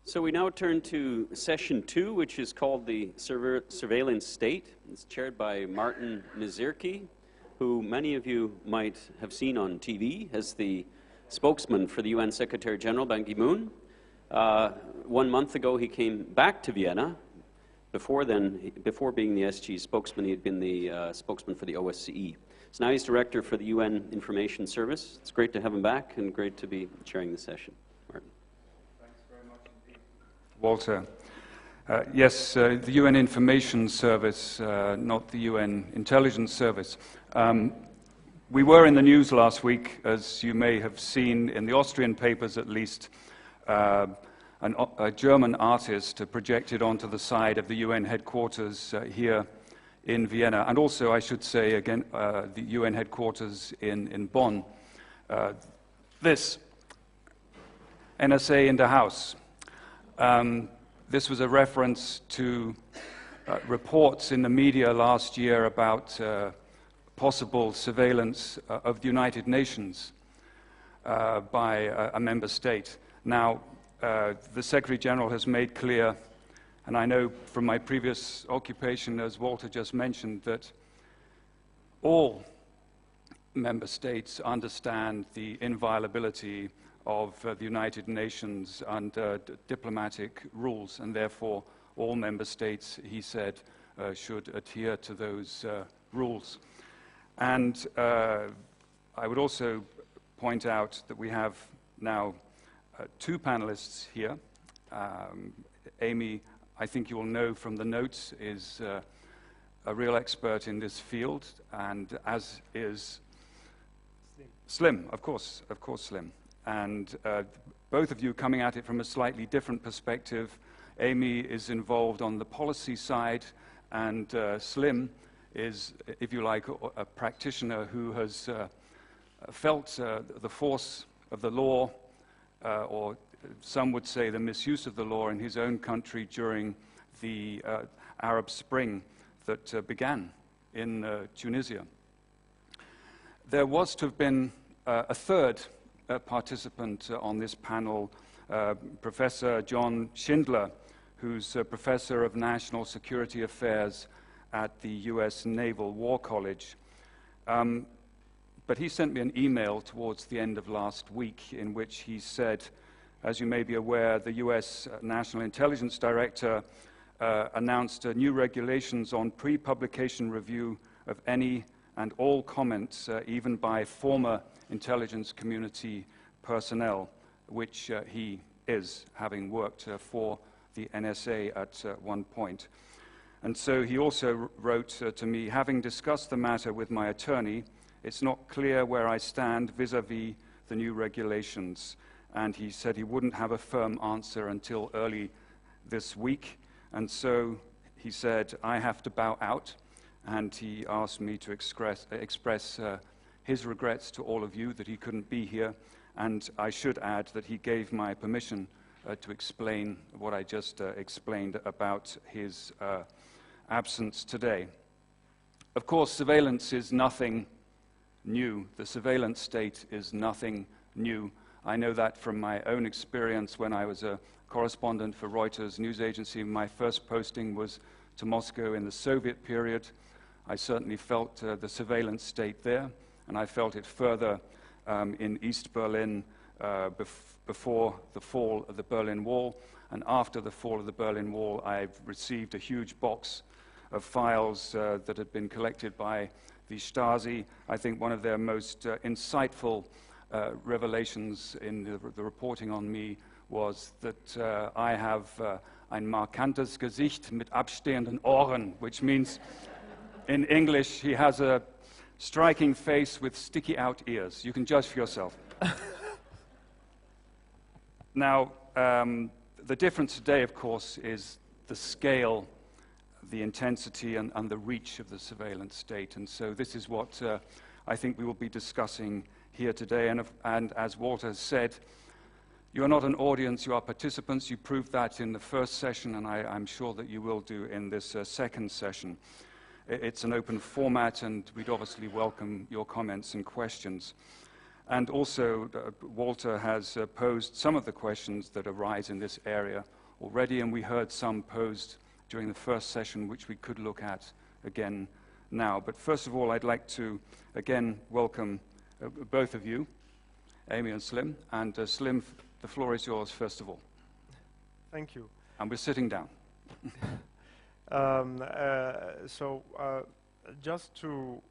So we now turn to session 2, which is called the Surveillance State. It's chaired by Martin Nesirky, who many of you might have seen on TV as the spokesman for the UN Secretary General, Ban Ki-moon. 1 month ago, he came back to Vienna. Before being the SG spokesman, he had been the spokesman for the OSCE. So now he's director for the UN Information Service. It's great to have him back and great to be chairing the session. Martin. Thanks very much indeed, Walter. Yes, the UN Information Service, not the UN Intelligence Service. We were in the news last week, as you may have seen in the Austrian papers at least, a German artist projected onto the side of the UN headquarters here in Vienna, and also, I should say, again, the UN headquarters in Bonn. This, NSA in the house. This was a reference to reports in the media last year about possible surveillance of the United Nations by a member state. Now, the Secretary General has made clear, and I know from my previous occupation, as Walter just mentioned, that all member states understand the inviolability of the United Nations under diplomatic rules, and therefore all member states, he said, should adhere to those rules. And I would also point out that we have now 2 panelists here. Amie, I think you will know from the notes, is a real expert in this field, and as is Slim, of course Slim. And both of you coming at it from a slightly different perspective. Amie is involved on the policy side, and Slim is, if you like, a practitioner who has felt the force of the law, or some would say the misuse of the law in his own country during the Arab Spring that began in Tunisia. There was to have been a third participant on this panel, Professor John Schindler, who's a professor of national security affairs at the US Naval War College. But he sent me an email towards the end of last week in which he said, as you may be aware, the US National Intelligence Director announced new regulations on pre-publication review of any and all comments, even by former intelligence community personnel, which he is, having worked for the NSA at one point. And so he also wrote to me, having discussed the matter with my attorney, it's not clear where I stand vis-à-vis the new regulations. And he said he wouldn't have a firm answer until early this week. And so he said, I have to bow out. And he asked me to express his regrets to all of you that he couldn't be here. And I should add that he gave my permission to explain what I just explained about his absence today. Of course, surveillance is nothing new. The surveillance state is nothing new. I know that from my own experience when I was a correspondent for Reuters news agency. My first posting was to Moscow in the Soviet period. I certainly felt the surveillance state there, and I felt it further in East Berlin before the fall of the Berlin Wall. And after the fall of the Berlin Wall, I've received a huge box of files that had been collected by the Stasi. I think one of their most insightful revelations in the reporting on me was that I have ein markantes Gesicht mit abstehenden Ohren, which means, in English, he has a striking face with sticky out ears. You can judge for yourself. Now, the difference today, of course, is the scale, the intensity, and the reach of the surveillance state. And so this is what I think we will be discussing here today. And as Walter has said, you are not an audience, you are participants. You proved that in the first session, and I'm sure that you will do in this second session. It's an open format, and we'd obviously welcome your comments and questions. And also, Walter has posed some of the questions that arise in this area already, and we heard some posed during the first session, which we could look at again now. But first of all, I'd like to again welcome both of you, Amie and Slim. And Slim, the floor is yours first of all. Thank you. And we're sitting down. Just to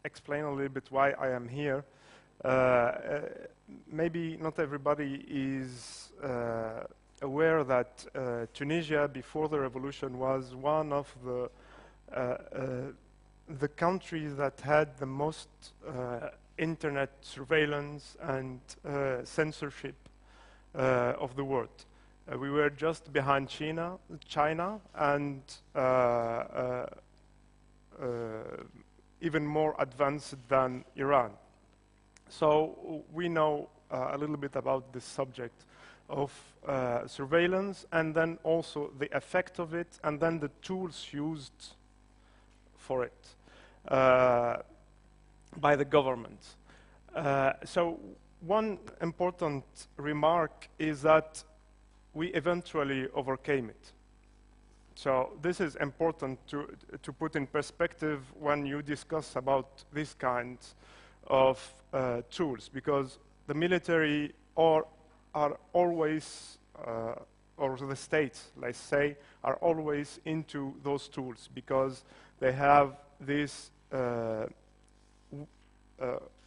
explain a little bit why I am here, maybe not everybody is aware that Tunisia, before the revolution, was one of the countries that had the most internet surveillance and censorship of the world. We were just behind China and even more advanced than Iran. So we know a little bit about this subject of surveillance, and then also the effect of it, and then the tools used for it by the government. So one important remark is that we eventually overcame it. So this is important to put in perspective when you discuss about these kinds of tools, because the military are always, or the states, let's say, are always into those tools because they have this,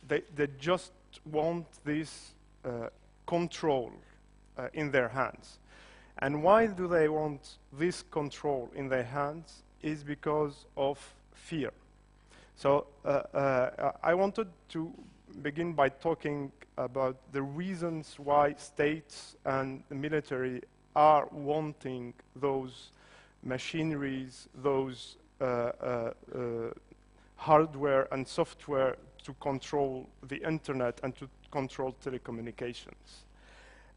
they just want this control in their hands. And why do they want this control in their hands? Is because of fear. So I wanted to begin by talking about the reasons why states and the military are wanting those machineries, those hardware and software to control the internet and to control telecommunications.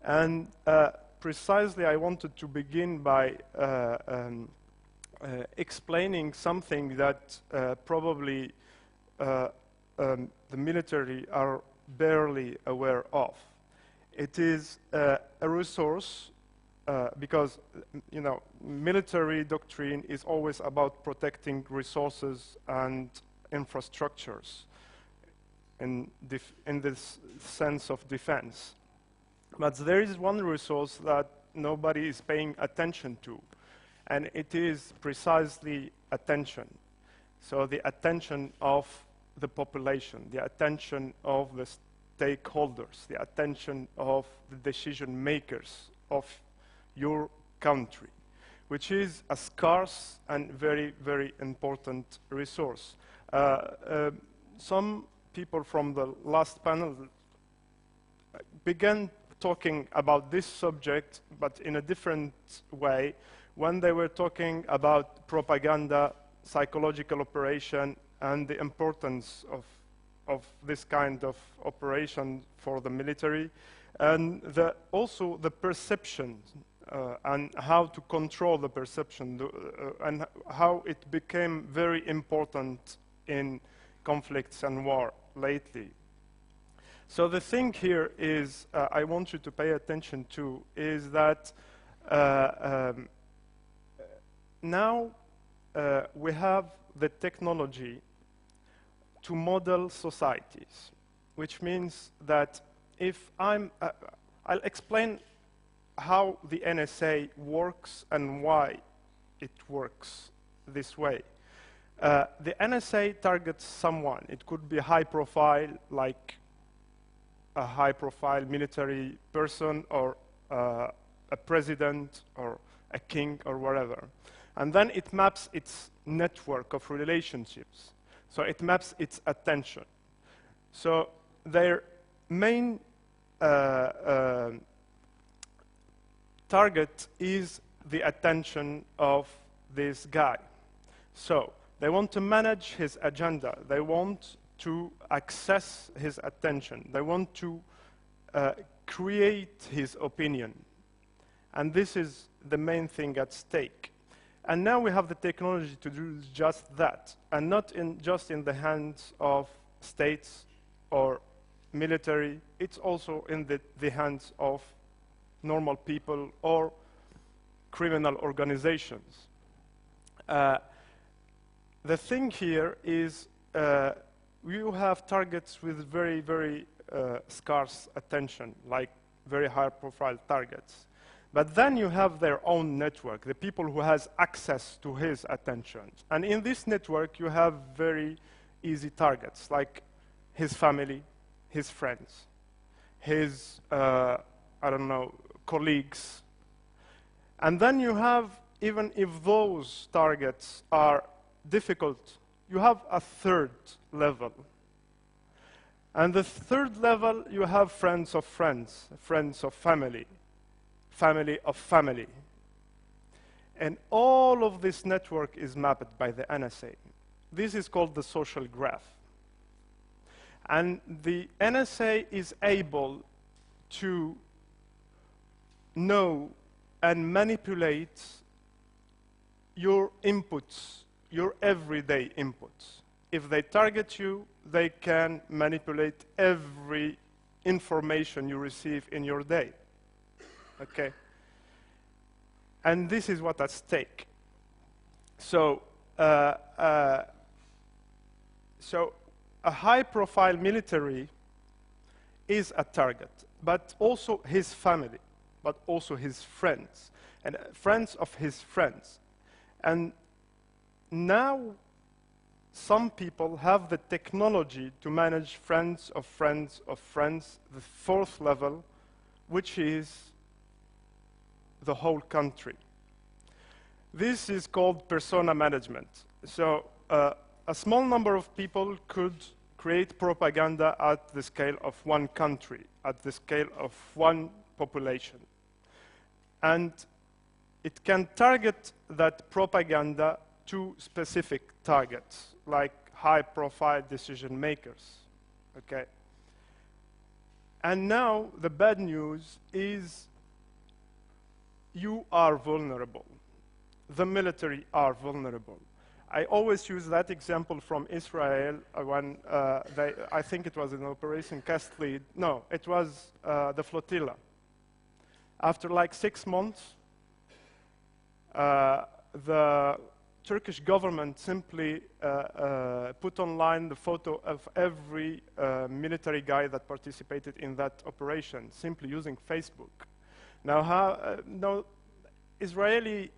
And precisely I wanted to begin by explaining something that probably the military are barely aware of. It is a resource because, you know, military doctrine is always about protecting resources and infrastructures in this sense of defense. But there is one resource that nobody is paying attention to, and it is precisely attention. So the attention of the population, the attention of the stakeholders, the attention of the decision makers of your country, which is a scarce and very, very important resource. Some people from the last panel began talking about this subject, but in a different way, when they were talking about propaganda, psychological operation, and the importance of this kind of operation for the military, and also the perception and how to control the perception, and how it became very important in conflicts and war lately. So the thing here is, I want you to pay attention to, is that now we have the technology to model societies, which means that if I'll explain how the NSA works and why it works this way. The NSA targets someone. It could be high profile, like a high-profile military person, or a president, or a king, or whatever. And then it maps its network of relationships. So it maps its attention. So their main target is the attention of this guy. So they want to manage his agenda. They want to access his attention. They want to create his opinion. And this is the main thing at stake. And now we have the technology to do just that, and not just in the hands of states or military. It's also in the hands of normal people or criminal organizations. The thing here is you have targets with very, very scarce attention, like very high-profile targets. But then you have their own network, the people who has access to his attention. And in this network, you have very easy targets, like his family, his friends, his, I don't know, colleagues. And then you have, even if those targets are difficult, you have a third level. And the third level, you have friends of friends, friends of family, family of family. And all of this network is mapped by the NSA. This is called the social graph. And the NSA is able to know and manipulate your inputs, your everyday inputs. If they target you, they can manipulate every information you receive in your day. Okay? And this is what's at stake. So a high-profile military is a target, but also his family, but also his friends, and friends of his friends. And now some people have the technology to manage friends of friends of friends, the fourth level, which is the whole country. This is called persona management. So a small number of people could create propaganda at the scale of one country, at the scale of one population. And it can target that propaganda to specific targets, like high-profile decision makers, okay? And now the bad news is you are vulnerable. The military are vulnerable. I always use that example from Israel when I think it was in Operation Cast Lead. No, it was the flotilla. After like 6 months, the Turkish government simply put online the photo of every military guy that participated in that operation, simply using Facebook. Now, Israeli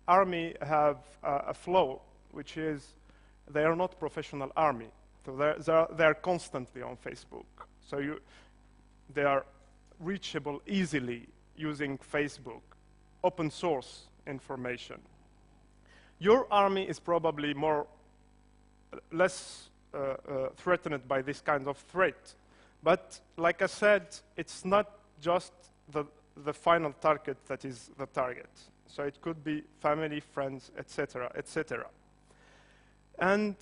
army have a flaw, which is they are not professional army. So they're constantly on Facebook. So they are reachable easily using Facebook, open source information. Your army is probably less threatened by this kind of threat. But like I said, it's not just the final target that is the target. So it could be family, friends, etc., etc. And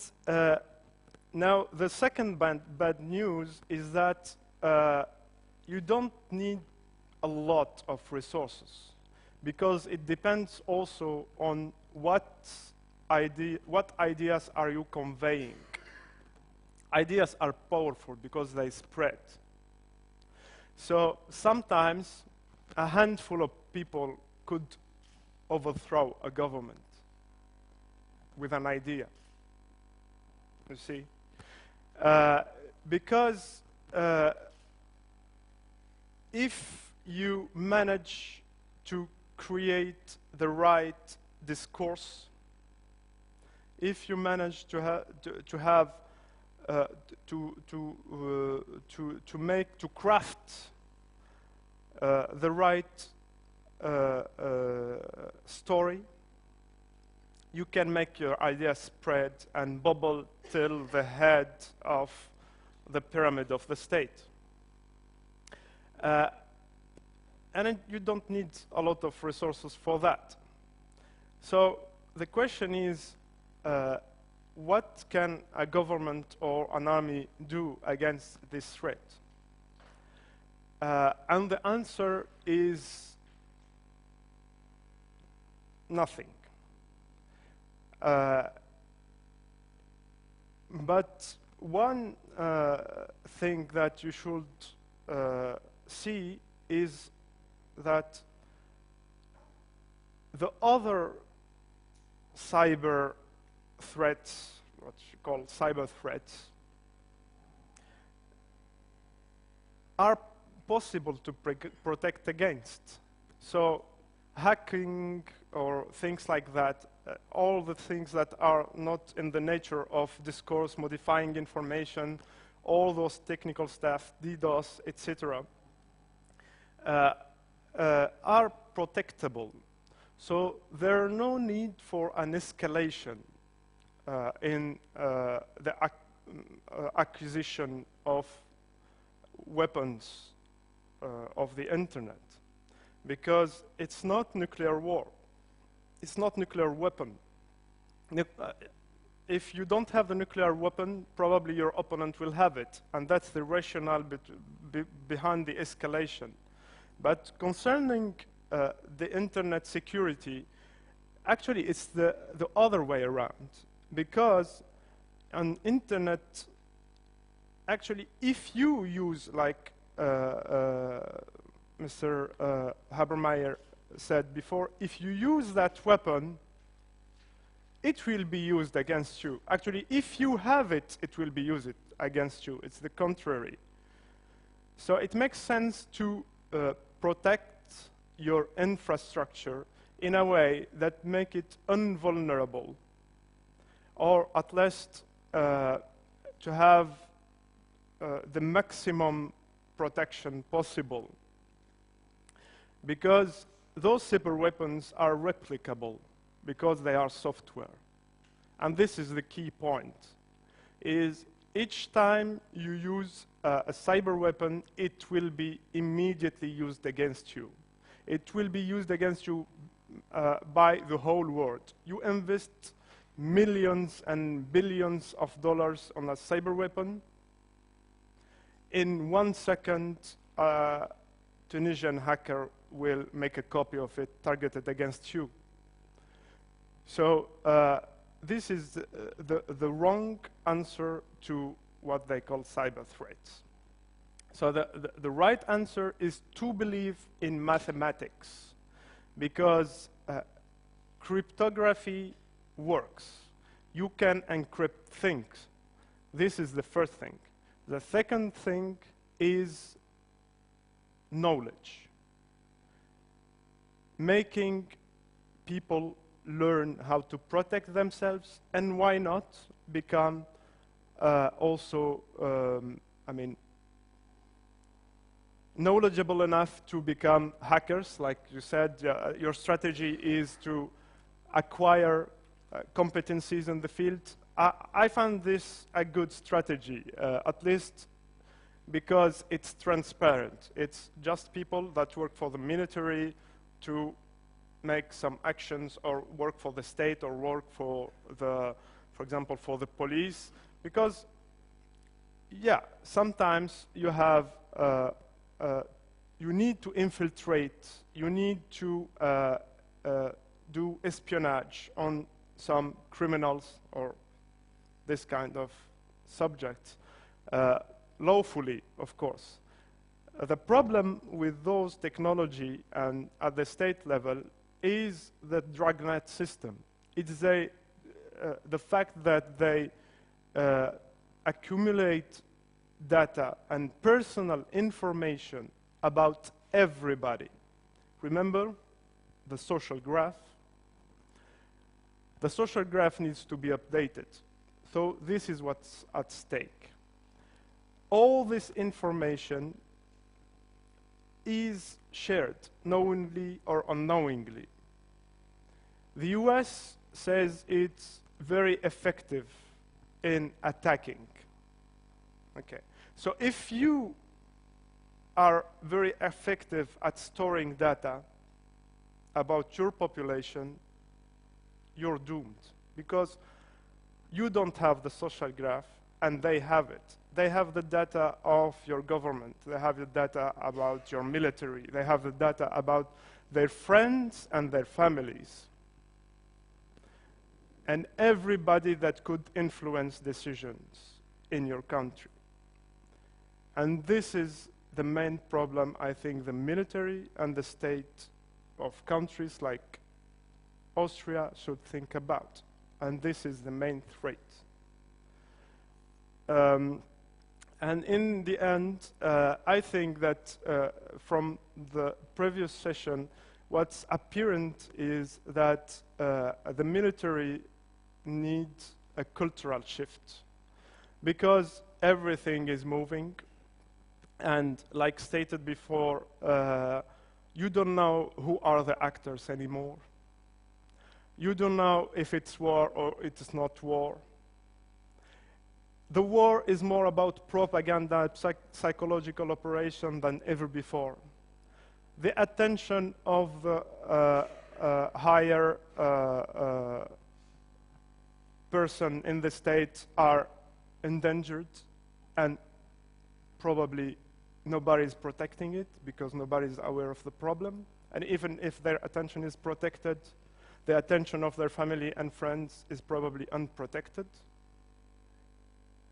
now the second bad news is that you don't need a lot of resources, because it depends also on what ideas are you conveying. Ideas are powerful because they spread. So sometimes a handful of people could overthrow a government with an idea, you see? Because if you manage to create the right discourse, if you manage to craft the right story, you can make your idea spread and bubble till the head of the pyramid of the state. And you don't need a lot of resources for that. So the question is, what can a government or an army do against this threat? And the answer is nothing. But one thing that you should see is that the other cyber threats, what you call cyber threats, are possible to protect against. So hacking or things like that, all the things that are not in the nature of discourse, modifying information, all those technical stuff, DDoS, etc., are protectable. So there are no need for an escalation in the acquisition of weapons of the internet, because it's not nuclear war. It's not nuclear weapon. If you don't have the nuclear weapon, probably your opponent will have it, and that's the rationale behind the escalation. But concerning the internet security, actually it's the other way around, because on internet, actually, if you use, like Mr. Habermeyer said before, if you use that weapon, it will be used against you. Actually, if you have it, it will be used against you. It's the contrary. So it makes sense to protect your infrastructure in a way that make it invulnerable, or at least to have the maximum protection possible, because those cyber weapons are replicable because they are software. And this is the key point, is each time you use a cyber weapon, it will be immediately used against you. It will be used against you by the whole world. You invest millions and billions of dollars on a cyber weapon. In 1 second, a Tunisian hacker will make a copy of it targeted against you. So this is the wrong answer to what they call cyber threats. So the right answer is to believe in mathematics, because cryptography works. You can encrypt things. This is the first thing. The second thing is knowledge. Making people learn how to protect themselves, and why not become also, knowledgeable enough to become hackers. Like you said, your strategy is to acquire competencies in the field. I found this a good strategy, at least because it's transparent. It's just people that work for the military to make some actions, or work for the state, or work for example, for the police. Because, yeah, sometimes you have, you need to infiltrate, you need to do espionage on some criminals or this kind of subjects, lawfully, of course. The problem with those technology and at the state level is the dragnet system. It's the fact that they accumulate data and personal information about everybody. Remember the social graph? The social graph needs to be updated. So this is what's at stake. All this information is shared, knowingly or unknowingly. The US says it's very effective in attacking. Okay. So if you are very effective at storing data about your population, you're doomed, because you don't have the social graph and they have it. They have the data of your government. They have the data about your military. They have the data about their friends and their families, and everybody that could influence decisions in your country. And this is the main problem I think the military and the state of countries like Austria should think about. And this is the main threat. And in the end, I think that from the previous session, what's apparent is that the military needs a cultural shift, because everything is moving, and like stated before, you don't know who are the actors anymore. You don't know if it's war or it's not war. The war is more about propaganda, psychological operation than ever before. The attention of the higher person in the state are endangered, and probably nobody is protecting it because nobody is aware of the problem. And even if their attention is protected, the attention of their family and friends is probably unprotected.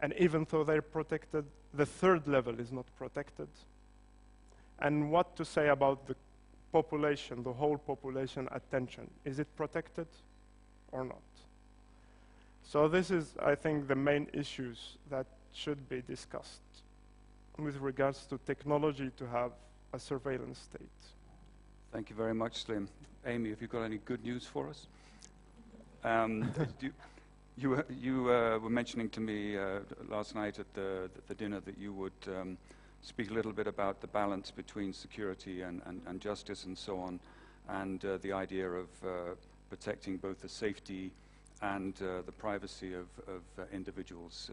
And even though they're protected, the third level is not protected. And what to say about the population, the whole population attention? Is it protected or not? So this is, I think, the main issues that should be discussed with regards to technology to have a surveillance state. Thank you very much, Slim. Amie, have you got any good news for us? You were mentioning to me last night at the dinner that you would speak a little bit about the balance between security and justice and so on, and the idea of protecting both the safety and the privacy of individuals.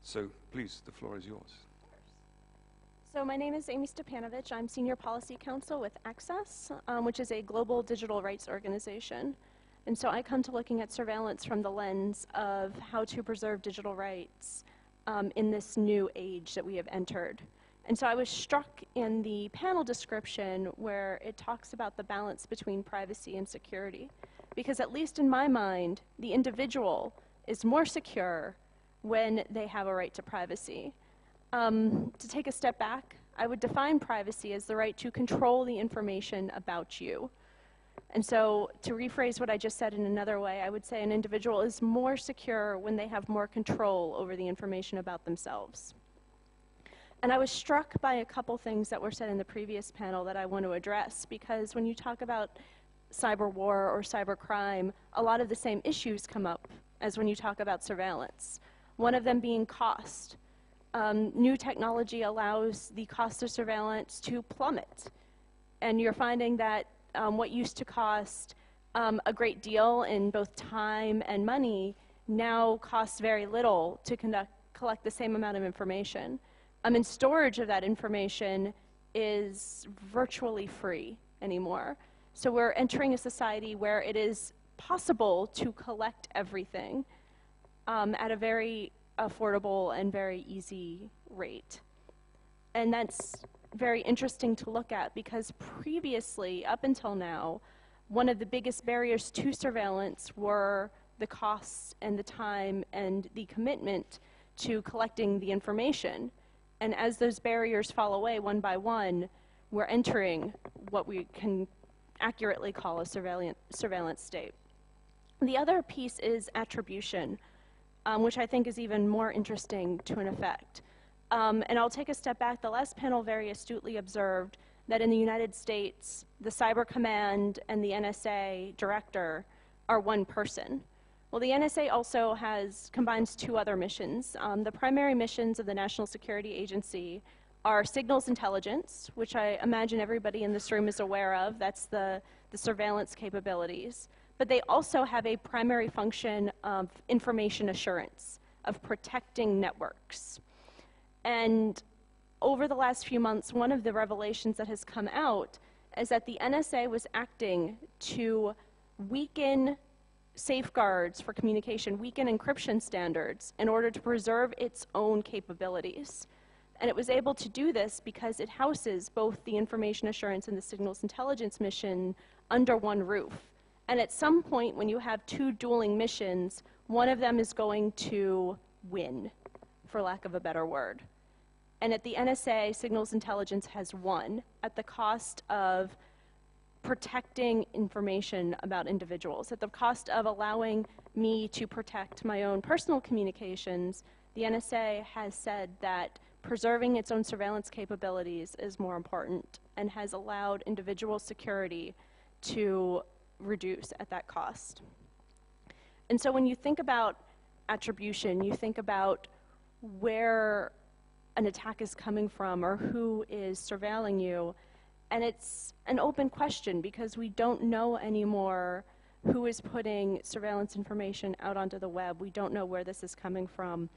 So please, the floor is yours. So my name is Amie Stepanovich. I'm Senior Policy Counsel with Access, which is a global digital rights organization. And so I come to looking at surveillance from the lens of how to preserve digital rights in this new age that we have entered. And so I was struck in the panel description where it talks about the balance between privacy and security. Because at least in my mind, the individual is more secure when they have a right to privacy. To take a step back, I would define privacy as the right to control the information about you. And so to rephrase what I just said in another way, I would say an individual is more secure when they have more control over the information about themselves. And I was struck by a couple things that were said in the previous panel that I want to address, because when you talk about cyber war or cyber crime, a lot of the same issues come up as when you talk about surveillance. One of them being cost. New technology allows the cost of surveillance to plummet. And you're finding that what used to cost a great deal in both time and money now costs very little to collect the same amount of information. And storage of that information is virtually free anymore. So we're entering a society where it is possible to collect everything at a very affordable and very easy rate. And that's very interesting to look at, because previously, up until now, one of the biggest barriers to surveillance were the costs and the time and the commitment to collecting the information. And as those barriers fall away one by one, we're entering what we can accurately call a surveillance state. The other piece is attribution, which I think is even more interesting to an effect. And I'll take a step back. The last panel very astutely observed that in the United States, the Cyber Command and the NSA director are one person. Well, the NSA also combines two other missions. The primary missions of the National Security Agency are signals intelligence, which I imagine everybody in this room is aware of. That's the surveillance capabilities. But they also have a primary function of information assurance, of protecting networks. And over the last few months, one of the revelations that has come out is that the NSA was acting to weaken safeguards for communication, weaken encryption standards in order to preserve its own capabilities. And it was able to do this because it houses both the information assurance and the signals intelligence mission under one roof. And at some point, when you have two dueling missions, one of them is going to win, for lack of a better word. And at the NSA, signals intelligence has won at the cost of protecting information about individuals. At the cost of allowing me to protect my own personal communications, the NSA has said that preserving its own surveillance capabilities is more important and has allowed individual security to reduce at that cost. And so when you think about attribution, you think about where an attack is coming from or who is surveilling you, and it's an open question because we don't know anymore who is putting surveillance information out onto the web. We don't know where this is coming from,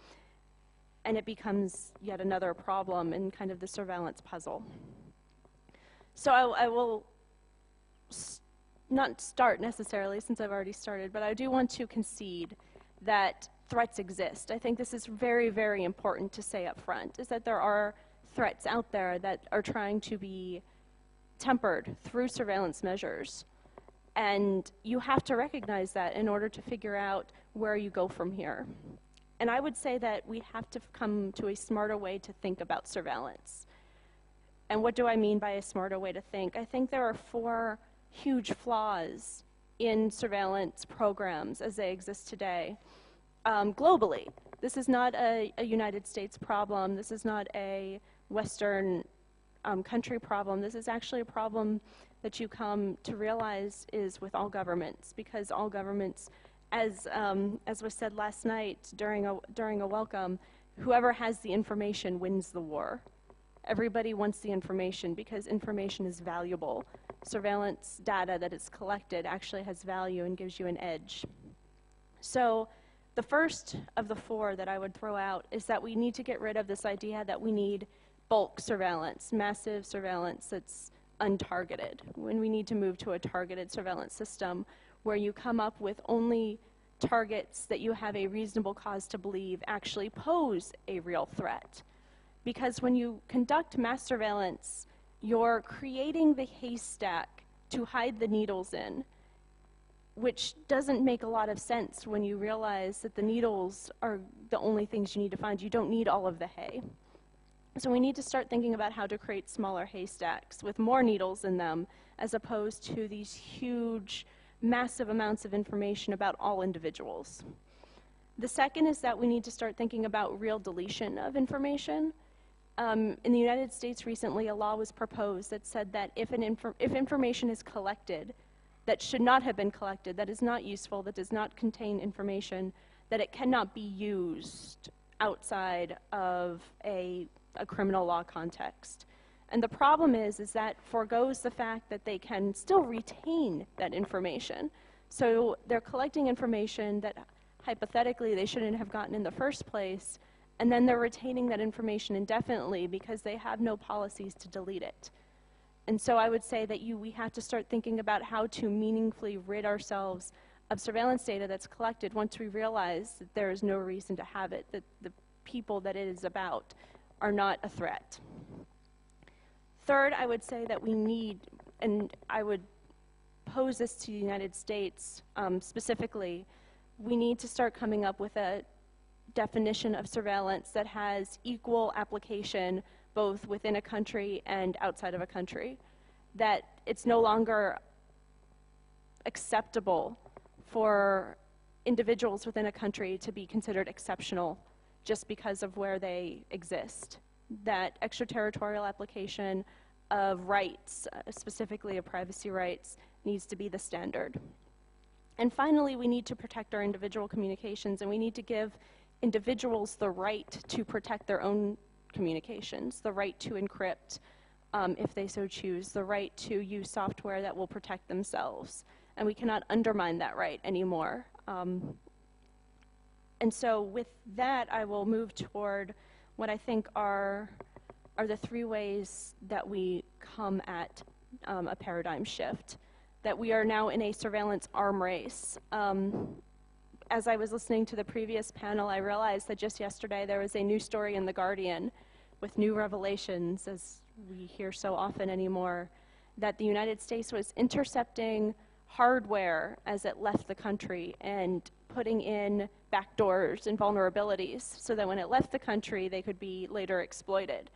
and it becomes yet another problem in kind of the surveillance puzzle. So I will not start necessarily, since I've already started, but I do want to concede that threats exist. I think this is very, very important to say up front, is that there are threats out there that are trying to be tempered through surveillance measures. And you have to recognize that in order to figure out where you go from here. And I would say that we have to come to a smarter way to think about surveillance. And what do I mean by a smarter way to think? I think there are 4 huge flaws in surveillance programs as they exist today. Globally, this is not a United States problem. This is not a Western country problem. This is actually a problem that you come to realize is with all governments, because all governments, as was said last night during a welcome, whoever has the information wins the war. Everybody wants the information because information is valuable. Surveillance data that is collected actually has value and gives you an edge. So the first of the 4 that I would throw out is that we need to get rid of this idea that we need bulk surveillance, massive surveillance that's untargeted, when we need to move to a targeted surveillance system where you come up with only targets that you have a reasonable cause to believe actually pose a real threat. Because when you conduct mass surveillance, you're creating the haystack to hide the needles in, which doesn't make a lot of sense when you realize that the needles are the only things you need to find. You don't need all of the hay. So we need to start thinking about how to create smaller haystacks with more needles in them, as opposed to these huge, massive amounts of information about all individuals. The second is that we need to start thinking about real deletion of information. In the United States recently, a law was proposed that said that if information is collected that should not have been collected, that is not useful, that does not contain information, that it cannot be used outside of a criminal law context. And the problem is that forgoes the fact that they can still retain that information. So they're collecting information that hypothetically they shouldn't have gotten in the first place, and then they're retaining that information indefinitely because they have no policies to delete it. And so I would say that we have to start thinking about how to meaningfully rid ourselves of surveillance data that's collected once we realize that there is no reason to have it, that the people that it is about are not a threat. Third, I would say that we need, and I would pose this to the United States specifically, we need to start coming up with a definition of surveillance that has equal application both within a country and outside of a country. That it's no longer acceptable for individuals within a country to be considered exceptional just because of where they exist. That extraterritorial application of rights, specifically of privacy rights, needs to be the standard. And finally, we need to protect our individual communications, and we need to give individuals the right to protect their own communications, the right to encrypt if they so choose, the right to use software that will protect themselves. And we cannot undermine that right anymore. And so with that, I will move toward what I think are the 3 ways that we come at a paradigm shift, that we are now in a surveillance arm race. As I was listening to the previous panel, I realized that just yesterday there was a new story in The Guardian with new revelations, as we hear so often anymore, that the United States was intercepting hardware as it left the country and putting in backdoors and vulnerabilities so that when it left the country, they could be later exploited.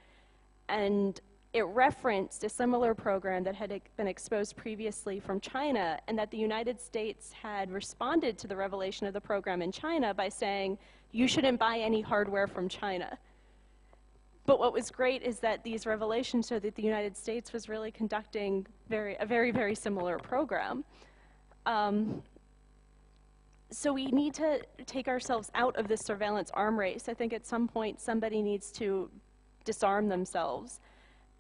And it referenced a similar program that had been exposed previously from China, and that the United States had responded to the revelation of the program in China by saying, you shouldn't buy any hardware from China. But what was great is that these revelations showed that the United States was really conducting a very, very similar program. So we need to take ourselves out of this surveillance arm race. I think at some point somebody needs to disarm themselves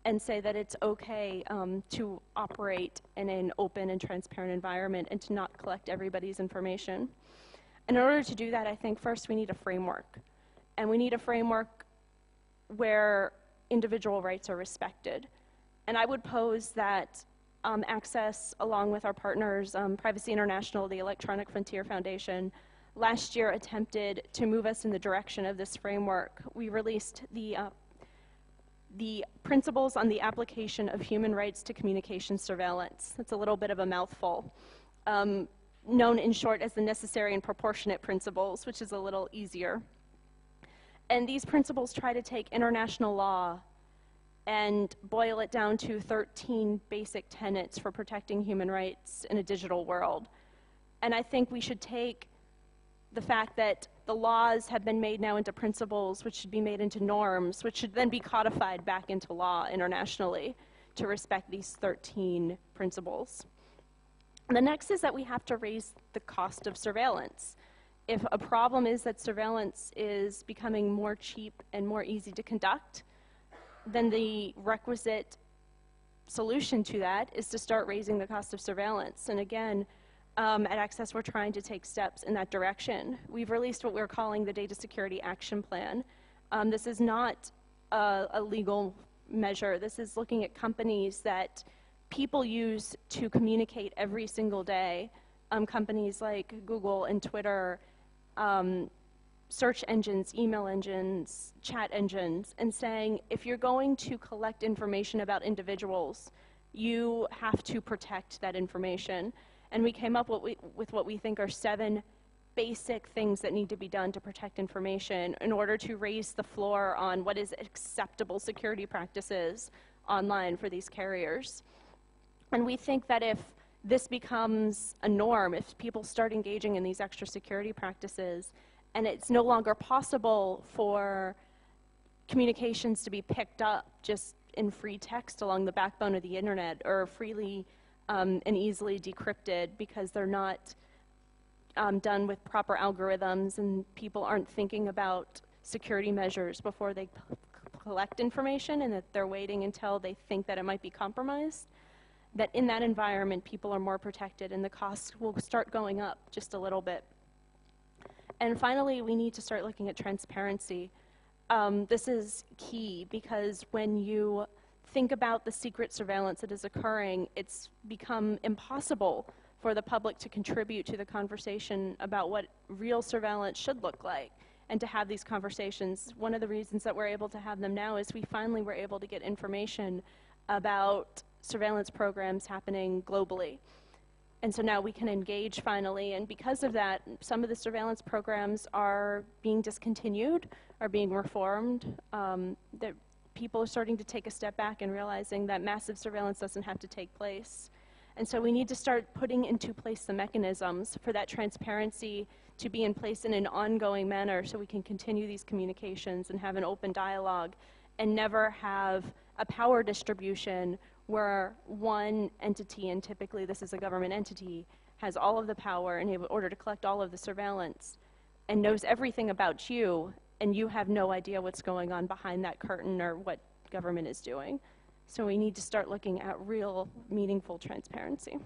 and say that it's okay to operate in an open and transparent environment and to not collect everybody's information. And in order to do that, I think first we need a framework. And we need a framework where individual rights are respected. And I would pose that Access, along with our partners, Privacy International, the Electronic Frontier Foundation, last year attempted to move us in the direction of this framework. We released the Principles on the Application of Human Rights to Communication Surveillance. That's a little bit of a mouthful. Known in short as the Necessary and Proportionate Principles, which is a little easier. And these principles try to take international law and boil it down to 13 basic tenets for protecting human rights in a digital world. And I think we should take the fact that the laws have been made now into principles, which should be made into norms, which should then be codified back into law internationally to respect these 13 principles. And the next is that we have to raise the cost of surveillance. If a problem is that surveillance is becoming more cheap and more easy to conduct, then the requisite solution to that is to start raising the cost of surveillance. And again, at Access, we're trying to take steps in that direction. We've released what we're calling the Data Security Action Plan. This is not a legal measure. This is looking at companies that people use to communicate every single day. Companies like Google and Twitter, search engines, email engines, chat engines, and saying, if you're going to collect information about individuals, you have to protect that information. And we came up with what we think are 7 basic things that need to be done to protect information in order to raise the floor on what is acceptable security practices online for these carriers. And we think that if this becomes a norm, if people start engaging in these extra security practices, and it's no longer possible for communications to be picked up just in free text along the backbone of the internet or freely and easily decrypted because they're not done with proper algorithms and people aren't thinking about security measures before they collect information, and that they're waiting until they think that it might be compromised, that in that environment people are more protected and the costs will start going up just a little bit. And finally, we need to start looking at transparency. This is key because when you think about the secret surveillance that is occurring, it's become impossible for the public to contribute to the conversation about what real surveillance should look like and to have these conversations. One of the reasons that we're able to have them now is we finally were able to get information about surveillance programs happening globally. And so now we can engage finally, and because of that, some of the surveillance programs are being discontinued, are being reformed. That people are starting to take a step back and realizing that massive surveillance doesn't have to take place. And so we need to start putting into place the mechanisms for that transparency to be in place in an ongoing manner so we can continue these communications and have an open dialogue and never have a power distribution where one entity, and typically this is a government entity, has all of the power in order to collect all of the surveillance and knows everything about you, and you have no idea what's going on behind that curtain or what government is doing. So we need to start looking at real, meaningful transparency.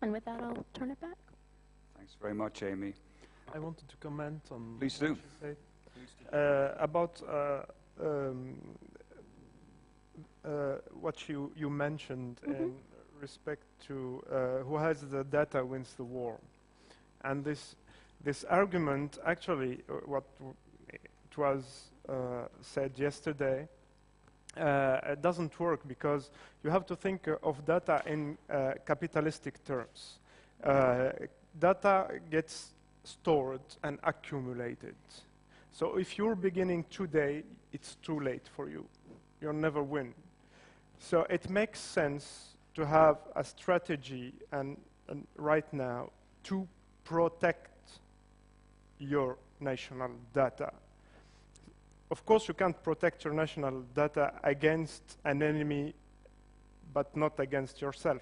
And with that, I'll turn it back. Thanks very much, Amie. I wanted to comment on Please what do. you said, about what you mentioned in respect to who has the data wins the war. And this argument, actually, what it was said yesterday, it doesn't work because you have to think of data in capitalistic terms. Data gets stored and accumulated. So if you're beginning today, it's too late for you. You'll never win. So it makes sense to have a strategy and right now to protect your national data. Of course, you can't protect your national data against an enemy, but not against yourself.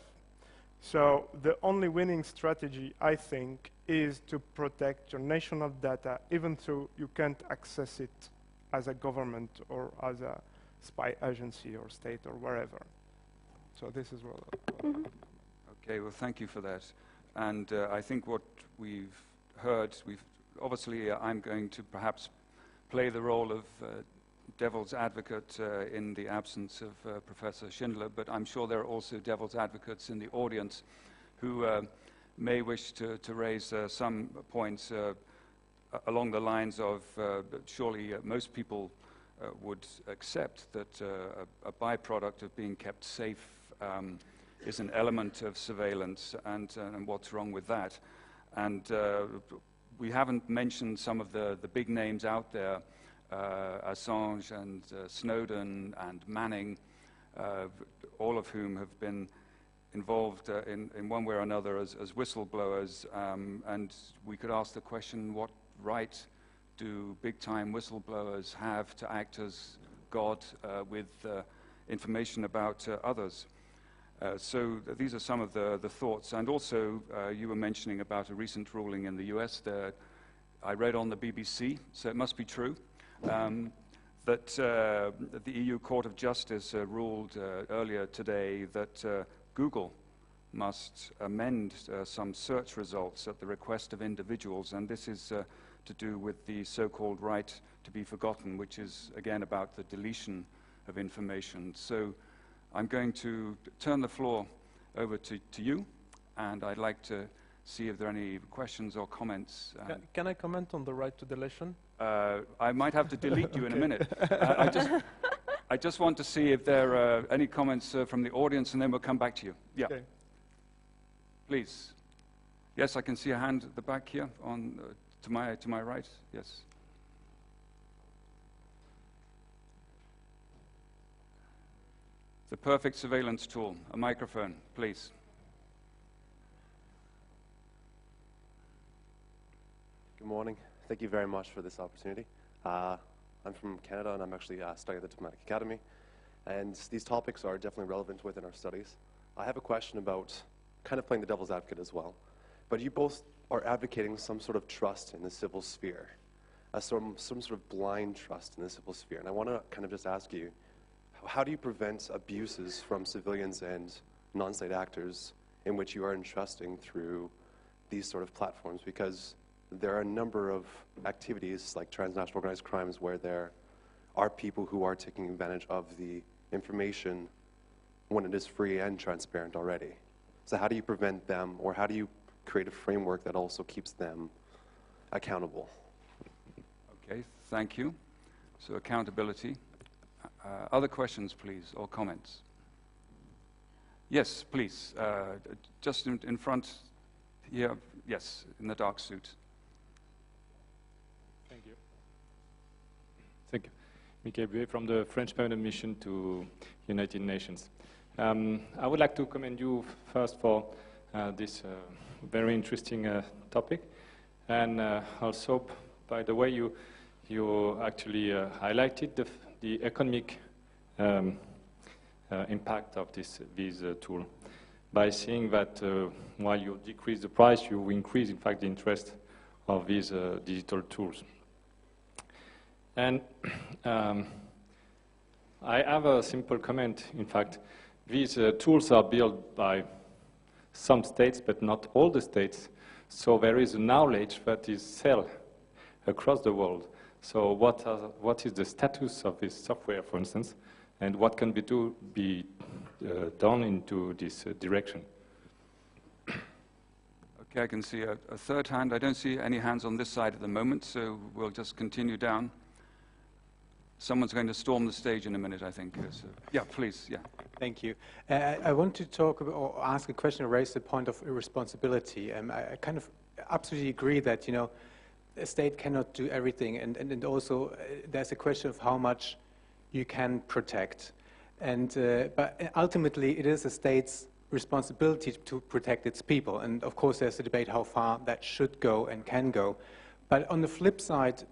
So the only winning strategy, I think, is to protect your national data, even though you can't access it as a government or as a spy agency or state or wherever. So this is what. Okay, well, thank you for that. And I think what we've heard, obviously I'm going to perhaps play the role of devil's advocate in the absence of Professor Schindler, but I'm sure there are also devil's advocates in the audience who may wish to raise some points along the lines of surely most people would accept that a byproduct of being kept safe is an element of surveillance, and what's wrong with that. And we haven't mentioned some of the big names out there, Assange and Snowden and Manning, all of whom have been involved in one way or another as whistleblowers. And we could ask the question, what right do big-time whistleblowers have to act as God with information about others? So these are some of the thoughts. And also, you were mentioning about a recent ruling in the US that I read on the BBC, so it must be true, that the EU Court of Justice ruled earlier today that Google must amend some search results at the request of individuals, and this is to do with the so-called right to be forgotten, which is, again, about the deletion of information. So I'm going to turn the floor over to you, and I'd like to see if there are any questions or comments. Can I comment on the right to deletion? I might have to delete you in a minute. I just want to see if there are any comments from the audience, and then we'll come back to you. Yeah. Okay. Please. Yes, I can see a hand at the back here on to my right. Yes. The perfect surveillance tool. A microphone, please. Good morning. Thank you very much for this opportunity. I'm from Canada, and I'm actually studying at the Diplomatic Academy. And these topics are definitely relevant within our studies. I have a question about kind of playing the devil's advocate as well. But you both are advocating some sort of trust in the civil sphere, some sort of blind trust in the civil sphere. And I want to kind of just ask you, how do you prevent abuses from civilians and non-state actors in which you are entrusting through these sort of platforms? Because there are a number of activities like transnational organized crimes where there are people who are taking advantage of the information when it is free and transparent already. So how do you prevent them, or how do you create a framework that also keeps them accountable? Okay, thank you. So accountability. Other questions, please, or comments? Yes, please. Just in front here. Yes, in the dark suit. Thank you. Thank you. Michael Buet from the French Permanent Mission to United Nations. I would like to commend you first for this very interesting topic, and also, by the way, you actually highlighted the economic impact of this tool by saying that while you decrease the price, you increase, in fact, the interest of these digital tools. And I have a simple comment. In fact, these tools are built by some states, but not all the states. So there is knowledge that is sold across the world. So what is the status of this software, for instance, and what can be done into this direction? Okay, I can see a third hand. I don't see any hands on this side at the moment, so we'll just continue down. Someone's going to storm the stage in a minute, I think. So, yeah, please, yeah. Thank you. I want to talk about, or ask a question or raise the point of irresponsibility. absolutely agree that, you know, a state cannot do everything, and also there's a question of how much you can protect. And but ultimately, it is a state's responsibility to protect its people. And of course, there's a debate how far that should go and can go. But on the flip side,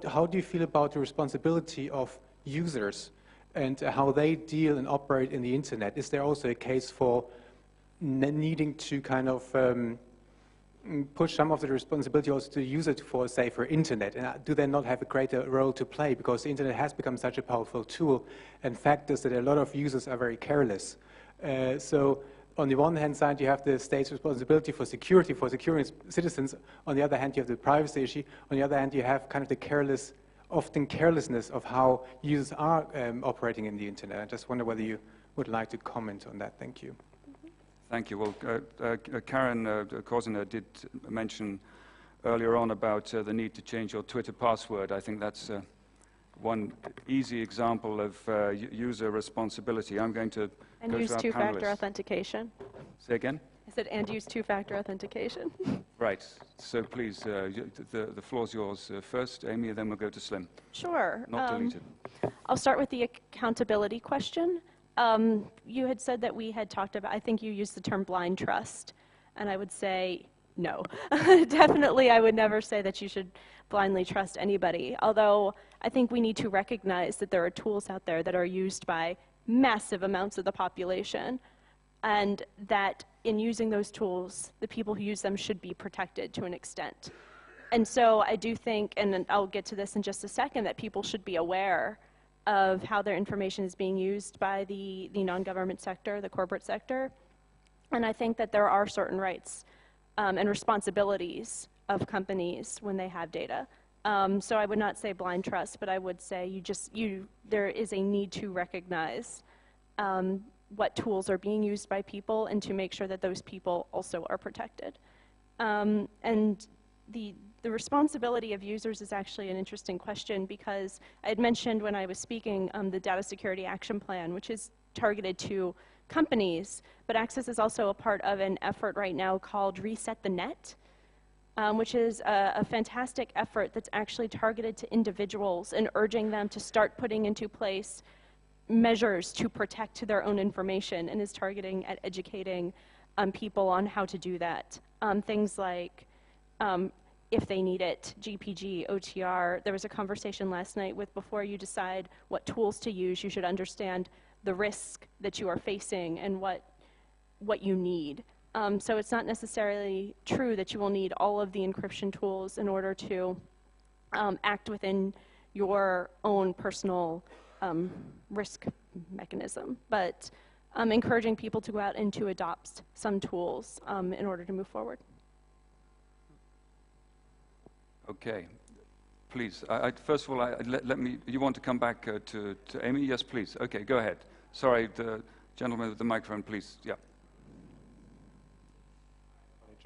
how do you feel about the responsibility of users and how they deal and operate in the internet? Is there also a case for needing to kind of push some of the responsibility also to the user for a safer internet? And do they not have a greater role to play? Because the internet has become such a powerful tool, and fact is that a lot of users are very careless. So on the one hand side, you have the state's responsibility for securing citizens. On the other hand, you have the privacy issue. On the other hand, you have kind of the often carelessness of how users are operating in the internet. I just wonder whether you would like to comment on that. Thank you. Thank you. Well, Karen Kozina did mention earlier on about the need to change your Twitter password. I think that's one easy example of user responsibility. I'm going to and go use to our two-factor panelists. authentication. Say again? I said, and use two-factor authentication. Right. So please, the floor's yours first, Amie, and then we'll go to Slim. Sure. Not deleted. I'll start with the accountability question. You had said that we had talked about, I think you used the term blind trust, and I would say no. Definitely, I would never say that you should blindly trust anybody, although I think we need to recognize that there are tools out there that are used by massive amounts of the population, and that in using those tools, the people who use them should be protected to an extent. And so I do think, and I'll get to this in just a second, that people should be aware of how their information is being used by the non-government sector, the corporate sector. And I think that there are certain rights and responsibilities of companies when they have data. So I would not say blind trust, but I would say there is a need to recognize what tools are being used by people and to make sure that those people also are protected. And the responsibility of users is actually an interesting question, because I had mentioned when I was speaking the Data Security Action Plan, which is targeted to companies, but Access is also a part of an effort right now called Reset the Net, which is a fantastic effort that's actually targeted to individuals and urging them to start putting into place measures to protect their own information, and is targeting at educating people on how to do that. Things like if they need it, GPG, OTR. There was a conversation last night with, before you decide what tools to use, you should understand the risk that you are facing and what you need. So it's not necessarily true that you will need all of the encryption tools in order to act within your own personal risk mechanism, but encouraging people to go out and to adopt some tools in order to move forward. Okay, please. First of all, let me. You want to come back to Amie? Yes, please. Okay, go ahead. Sorry, the gentleman with the microphone, please. Yeah.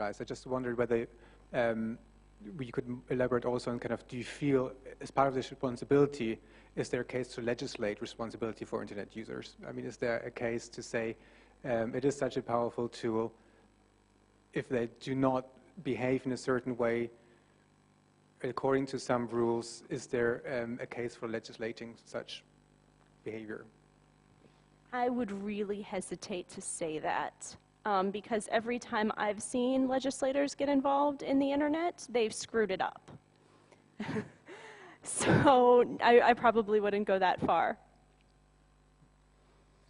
I just wondered whether you could elaborate also on kind of, do you feel as part of this responsibility, is there a case to legislate responsibility for internet users? I mean, is there a case to say it is such a powerful tool, if they do not behave in a certain way, according to some rules, is there a case for legislating such behavior? I would really hesitate to say that, because every time I've seen legislators get involved in the internet, they've screwed it up. So I probably wouldn't go that far.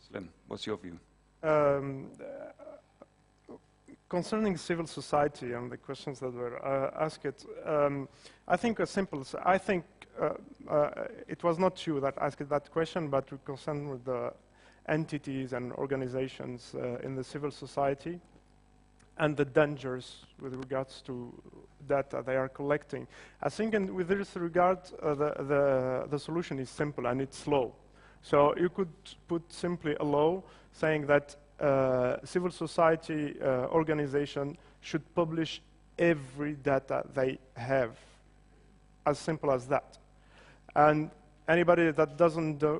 Slim, what's your view? Concerning civil society and the questions that were asked, I think it was not you that asked that question, but we concerned with the entities and organizations in the civil society and the dangers with regards to data they are collecting. I think with this regard, the solution is simple and it's law. So you could put simply a law saying that civil society organization should publish every data they have, as simple as that. And anybody that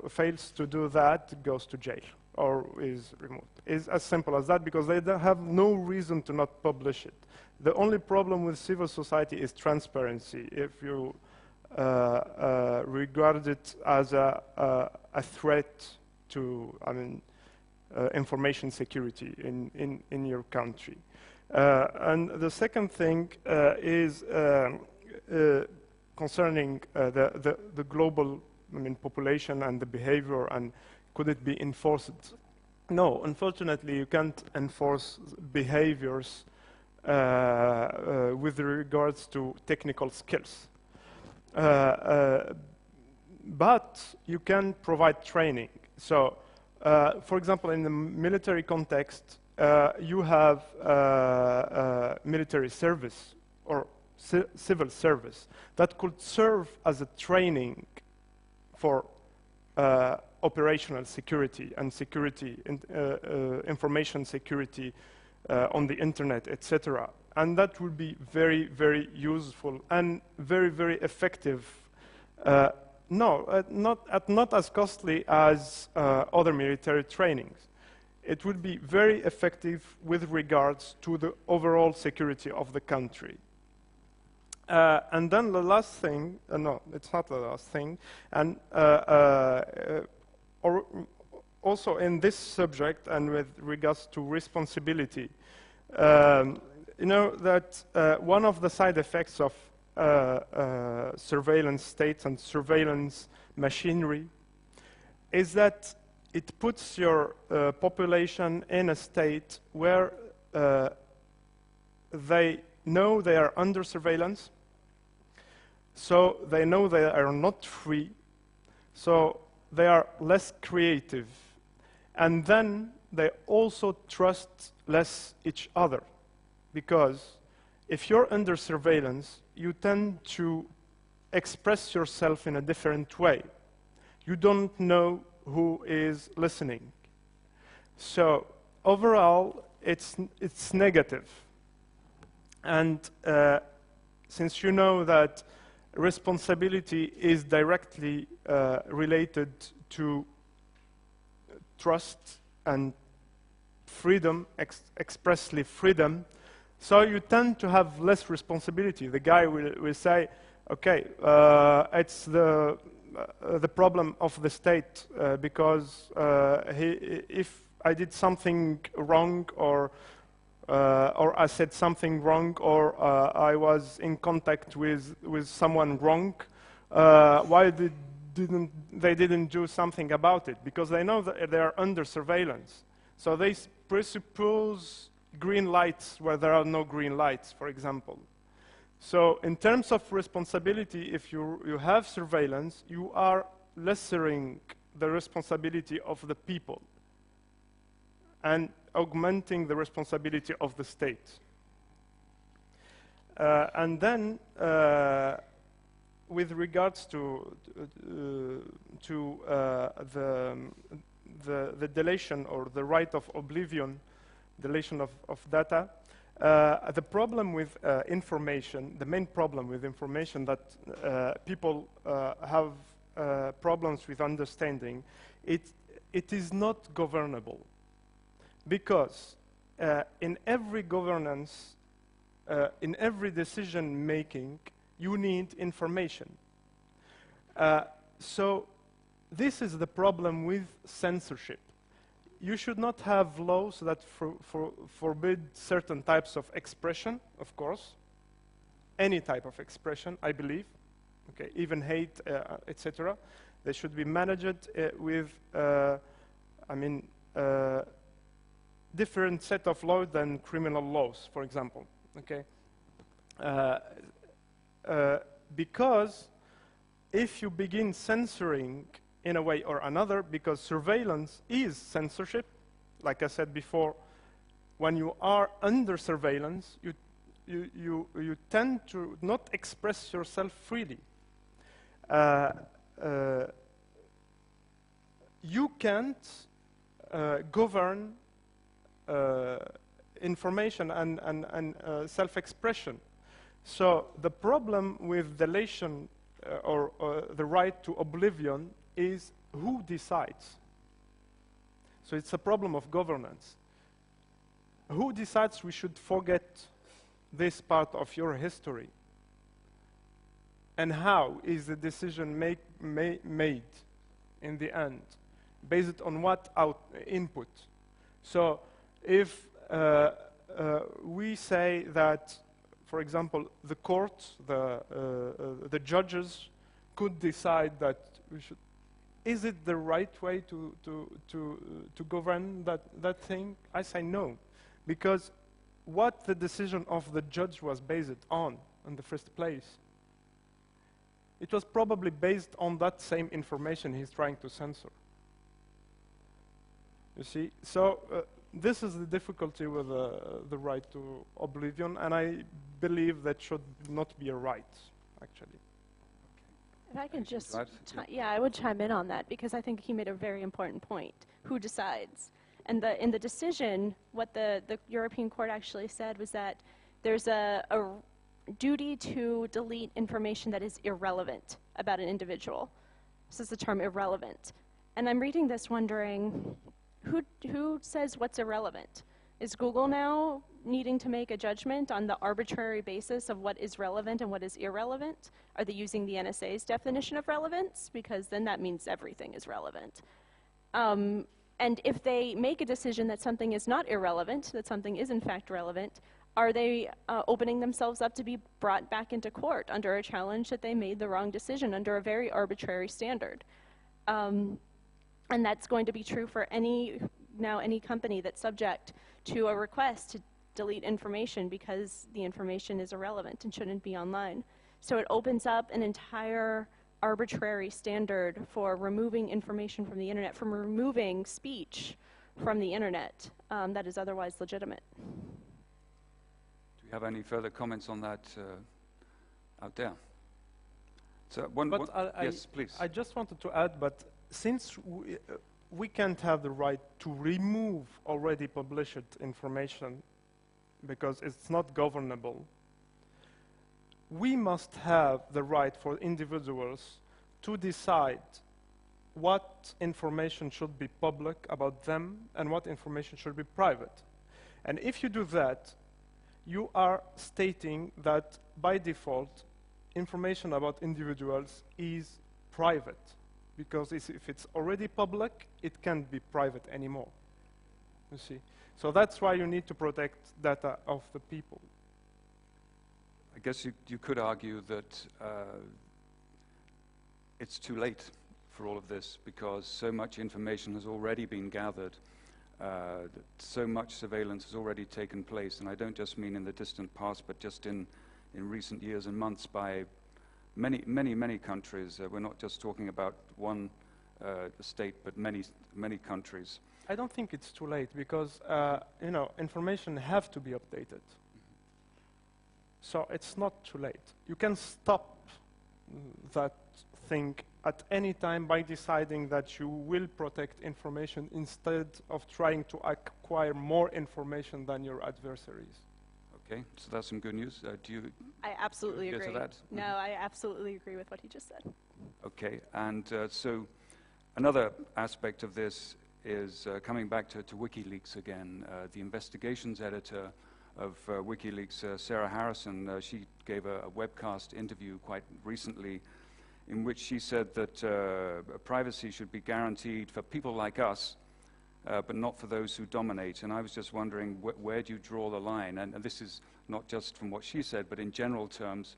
fails to do that goes to jail or is removed. It's as simple as that, because they don't have no reason to not publish it. The only problem with civil society is transparency. If you regard it as a threat to, information security in your country. And the second thing is concerning the global population and the behavior, and could it be enforced? No, unfortunately, you can't enforce behaviors with regards to technical skills. But you can provide training. So, for example, in the military context, you have military service or civil service that could serve as a training for operational security and security, information security on the internet, etc. And that would be very, very useful and very, very effective. Not as costly as other military trainings. It would be very effective with regards to the overall security of the country. And then the last thing, no, it's not the last thing, and also in this subject and with regards to responsibility, you know that one of the side effects of surveillance states and surveillance machinery is that it puts your population in a state where they know they are under surveillance, so they know they are not free, so they are less creative, and then they also trust less each other, because if you're under surveillance, you tend to express yourself in a different way. You don't know who is listening. So overall, it's negative. And since you know that responsibility is directly related to trust and freedom, expressly freedom, so you tend to have less responsibility. The guy will say, okay, it's the problem of the state because if I did something wrong or I said something wrong or I was in contact with someone wrong, why they didn't do something about it? Because they know that they are under surveillance. So they presuppose green lights where there are no green lights, for example. So in terms of responsibility, if you have surveillance, you are lessening the responsibility of the people and augmenting the responsibility of the state. And then, with regards to the deletion or the right of oblivion, deletion of data, the problem with information, the main problem with information that people have problems with understanding, it is not governable. Because in every governance, in every decision making, you need information. So this is the problem with censorship. You should not have laws that forbid certain types of expression, of course, any type of expression, I believe, okay, even hate, etc. They should be managed with, different set of laws than criminal laws, for example, okay? Because if you begin censoring in a way or another, because surveillance is censorship, like I said before, when you are under surveillance, you tend to not express yourself freely. You can't govern information and self-expression. So the problem with deletion or the right to oblivion is who decides. So it's a problem of governance. Who decides we should forget this part of your history? And how is the decision made in the end? Based on what input? So if we say that, for example, the court, the judges could decide that we should, is it the right way to govern that thing? I say no, because what the decision of the judge was based on in the first place, it was probably based on that same information he's trying to censor. You see, so this is the difficulty with the right to oblivion, and I believe that should not be a right, actually. If I can just, yeah, I would chime in on that, because I think he made a very important point. Who decides? And in the decision, what the European Court actually said was that there's a duty to delete information that is irrelevant about an individual. This is the term irrelevant. And I'm reading this wondering, who says what's irrelevant? Is Google now needing to make a judgment on the arbitrary basis of what is relevant and what is irrelevant? Are they using the NSA's definition of relevance? Because then that means everything is relevant. And if they make a decision that something is not irrelevant, that something is in fact relevant, are they opening themselves up to be brought back into court under a challenge that they made the wrong decision under a very arbitrary standard? And that's going to be true for any company that's subject to a request to delete information because the information is irrelevant and shouldn't be online. So it opens up an entire arbitrary standard for removing information from the internet, from removing speech from the internet that is otherwise legitimate. Do you have any further comments on that out there? So yes, please. I just wanted to add, but since we can't have the right to remove already published information because it's not governable, we must have the right for individuals to decide what information should be public about them and what information should be private. And if you do that, you are stating that by default, information about individuals is private. Because if it's already public, it can't be private anymore, you see. So that's why you need to protect data of the people. I guess you could argue that it's too late for all of this because so much information has already been gathered, that so much surveillance has already taken place, and I don't just mean in the distant past, but just in recent years and months by many countries. We're not just talking about one state, but many countries. I don't think it's too late because information have to be updated. So it's not too late. You can stop that thing at any time by deciding that you will protect information instead of trying to acquire more information than your adversaries. Okay, so that's some good news. I absolutely agree. To that? No, I absolutely agree with what he just said. Okay, and so another aspect of this is coming back to WikiLeaks again. The investigations editor of WikiLeaks, Sarah Harrison, she gave a webcast interview quite recently in which she said that privacy should be guaranteed for people like us, but not for those who dominate. And I was just wondering, where do you draw the line? And this is not just from what she said, but in general terms,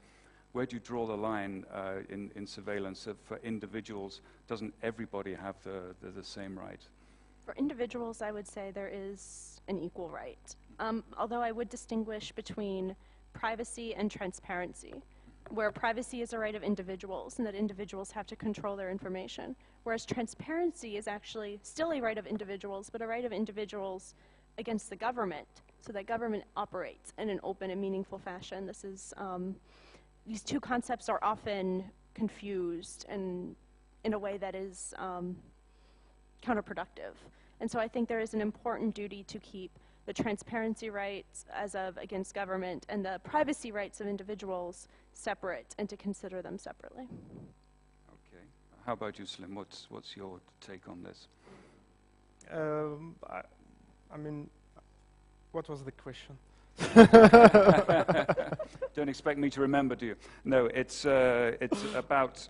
where do you draw the line in surveillance for individuals? Doesn't everybody have the same right? For individuals, I would say there is an equal right. Although I would distinguish between privacy and transparency, where privacy is a right of individuals and that individuals have to control their information, whereas transparency is actually still a right of individuals, but a right of individuals against the government, so that government operates in an open and meaningful fashion. This is, these two concepts are often confused and in a way that is counterproductive. And so I think there is an important duty to keep the transparency rights against government and the privacy rights of individuals separate and to consider them separately. Okay. How about you, Slim? What's your take on this? I mean, what was the question? Don't expect me to remember, do you? No, it's about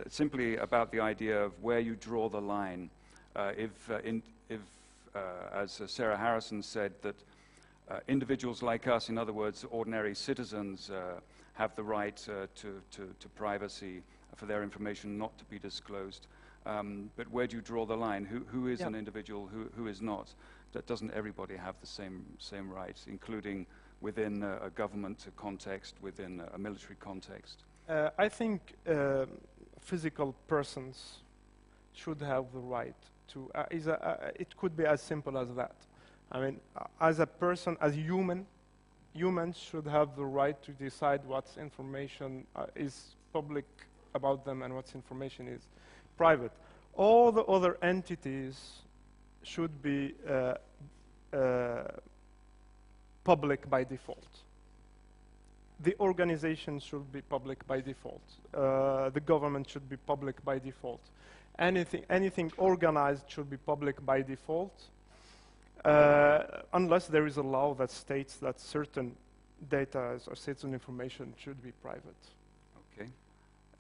simply about the idea of where you draw the line. If as Sarah Harrison said, that individuals like us, in other words, ordinary citizens, have the right to privacy, for their information not to be disclosed. But where do you draw the line? Who is an individual, who is not? That doesn't everybody have the same rights, including within a government context, within a military context? I think physical persons should have the right to, it could be as simple as that. I mean, as a person, as humans should have the right to decide what information is public about them and what information is private. All the other entities should be public by default. The organization should be public by default. The government should be public by default. Anything organized should be public by default, unless there is a law that states that certain data or certain information should be private. Okay.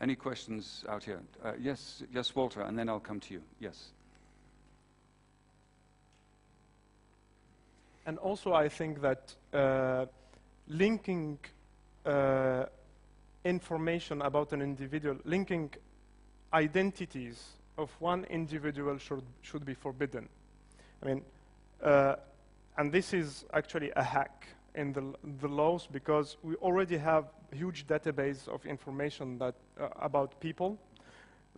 Any questions out here? Yes, Walter, and then I'll come to you. Yes. And also, I think that linking information about an individual, linking identities of one individual should be forbidden. I mean, and this is actually a hack in the laws, because we already have huge database of information that about people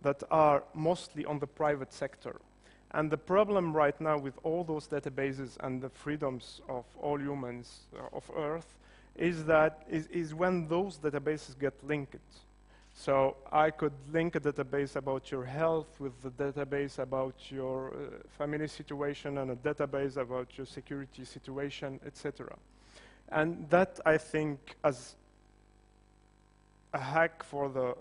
that are mostly on the private sector. And the problem right now with all those databases and the freedoms of all humans of Earth is that is when those databases get linked. So I could link a database about your health with the database about your family situation and a database about your security situation, etc. And that, I think, as a hack for the,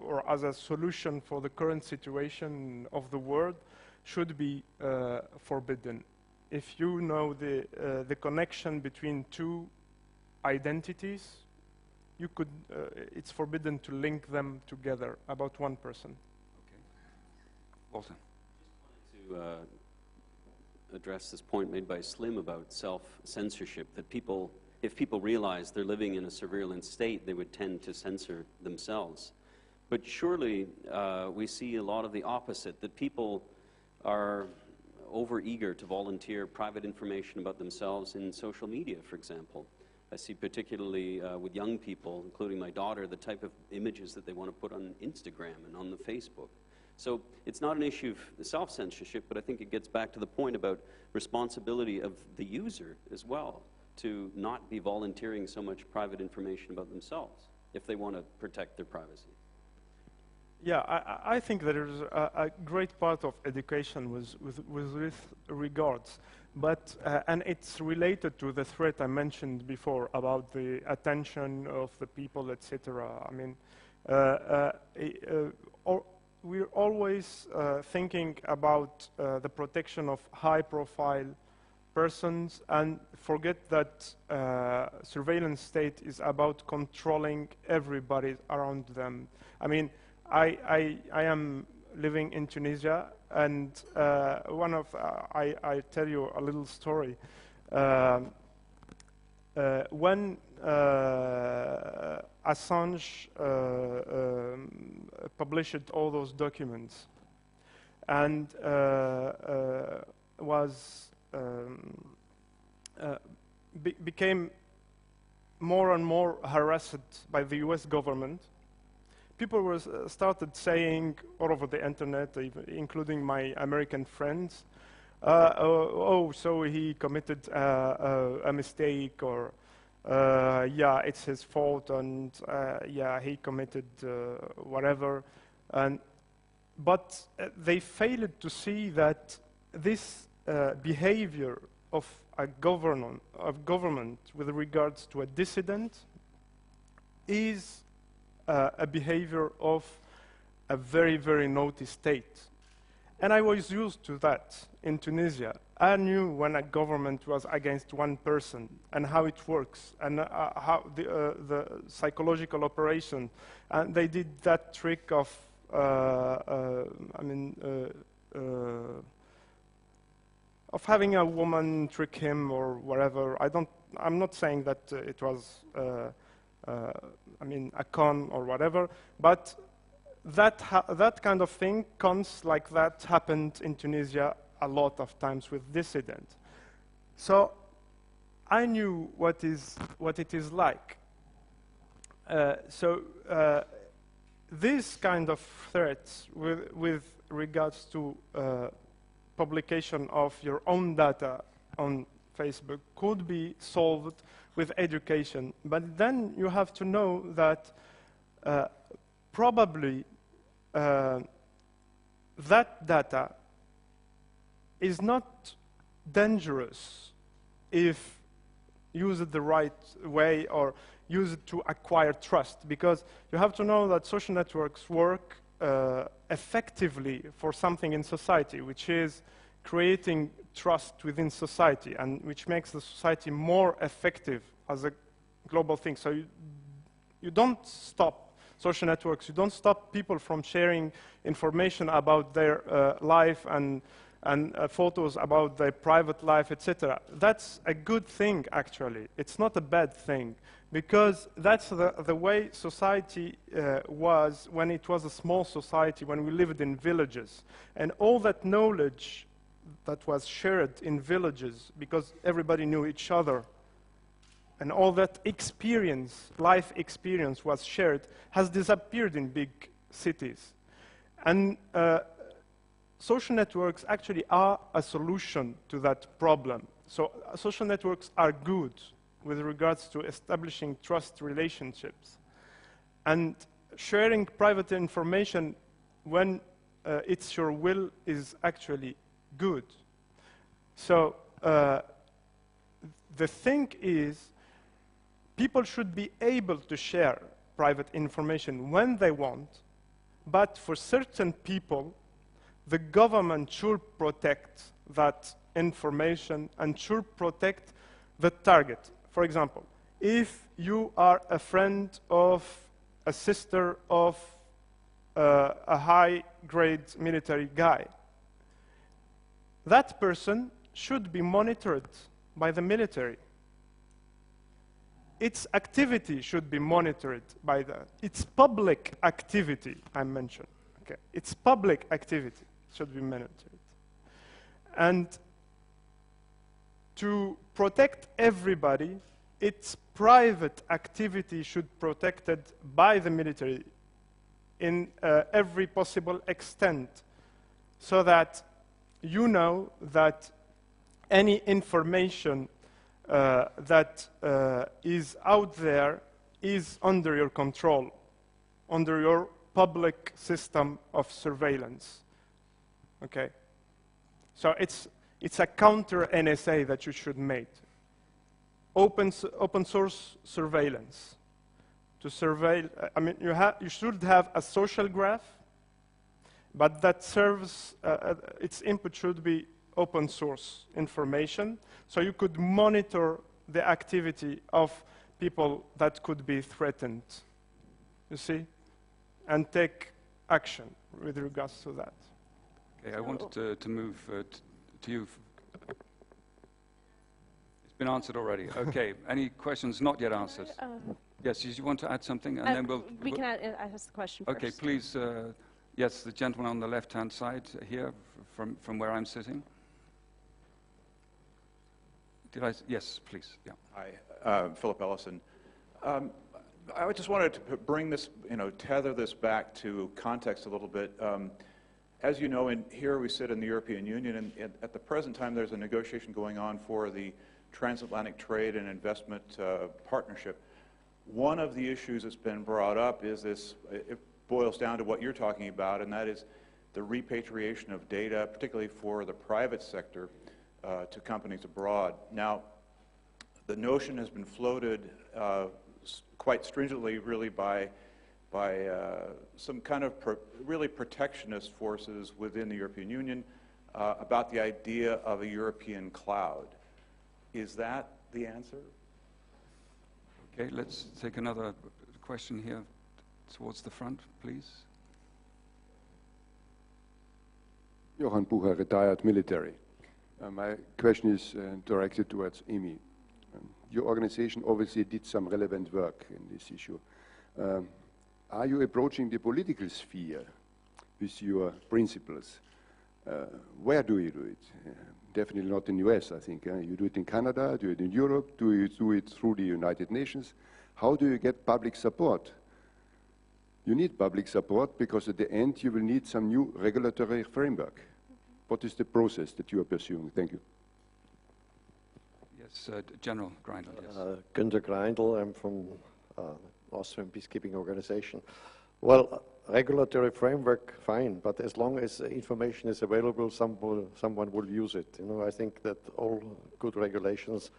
or as a solution for the current situation of the world, should be forbidden. If you know the connection between two identities, you could, it's forbidden to link them together about one person. Okay. Walter. Just wanted to address this point made by Slim about self-censorship, that people, if people realize they're living in a surveillance state, they would tend to censor themselves. But surely we see a lot of the opposite, that people are over-eager to volunteer private information about themselves in social media, for example. I see particularly with young people, including my daughter, the type of images that they want to put on Instagram and on the Facebook. So it's not an issue of self-censorship, but I think it gets back to the point about responsibility of the user as well, to not be volunteering so much private information about themselves if they want to protect their privacy. Yeah, I think that there's a great part of education with regards, but and it's related to the threat I mentioned before about the attention of the people, etc. I mean, we're always thinking about the protection of high-profile persons and forget that surveillance state is about controlling everybody around them. I mean, I am living in Tunisia, and I tell you a little story. When Assange published all those documents and became more and more harassed by the US government, people started saying all over the internet, including my American friends, so he committed a mistake, or yeah, it's his fault, and yeah, he committed whatever. But they failed to see that this behavior of a government with regards to a dissident is a behavior of a very, very naughty state. And I was used to that in Tunisia. I knew when a government was against one person and how it works and how the psychological operation. And they did that trick of, of having a woman trick him or whatever. I'm not saying that it was, a con or whatever, but that kind of thing, cons like that, happened in Tunisia a lot of times with dissidents. So I knew what it is like. These kind of threats with regards to publication of your own data on Facebook could be solved with education. But then you have to know that probably that data is not dangerous if used the right way or used to acquire trust, because you have to know that social networks work effectively for something in society, which is creating trust within society, and which makes the society more effective as a global thing. So you don't stop social networks, you don't stop people from sharing information about their life and photos about their private life, etc. That's a good thing, actually. It's not a bad thing, because that's the way society was when it was a small society, when we lived in villages. And all that knowledge that was shared in villages, because everybody knew each other, and all that experience, life experience was shared, has disappeared in big cities. And social networks actually are a solution to that problem. So social networks are good with regards to establishing trust relationships. And sharing private information when it's your will is actually good. So the thing is, people should be able to share private information when they want, but for certain people, the government should protect that information and should protect the target. For example, if you are a friend of a sister of a high-grade military guy, that person should be monitored by the military. Its activity should be monitored by its public activity, I mentioned. Okay. Its public activity should be monitored. And to protect everybody, its private activity should be protected by the military in every possible extent, so that you know that any information that is out there is under your control, under your public system of surveillance. Okay? So it's a counter-NSA that you should make. Open source surveillance. To surveil, you should have a social graph, but that serves, its input should be open source information, so you could monitor the activity of people that could be threatened, you see, and take action with regards to that. Okay, I wanted to move to you. It's been answered already. Okay, any questions not yet answered? Yes, you want to add something, and then we can ask the question first. Okay, please. Yes, the gentleman on the left-hand side here, from where I'm sitting. Yes, please. Yeah. Hi, Philip Ellison. I just wanted to bring this, tether this back to context a little bit. As you know, here we sit in the European Union, and at the present time there's a negotiation going on for the transatlantic trade and investment partnership. One of the issues that's been brought up is this, it boils down to what you're talking about, and that is the repatriation of data, particularly for the private sector, to companies abroad. Now, the notion has been floated quite stringently, really, by by some kind of really protectionist forces within the European Union about the idea of a European cloud. Is that the answer? Okay, let's take another question here towards the front, please. Johan Bucher, retired military. My question is directed towards Amie. Your organization obviously did some relevant work in this issue. Are you approaching the political sphere with your principles? Where do you do it? Definitely not in the US, I think. You do it in Canada, do it in Europe, do you do it through the United Nations? How do you get public support? You need public support because at the end you will need some new regulatory framework. What is the process that you are pursuing? Thank you. Yes, General Greindl, yes. Günter Greindl, I'm from Austrian Peacekeeping Organization. Well, regulatory framework, fine, but as long as information is available, someone will use it. You know, I think that all good regulations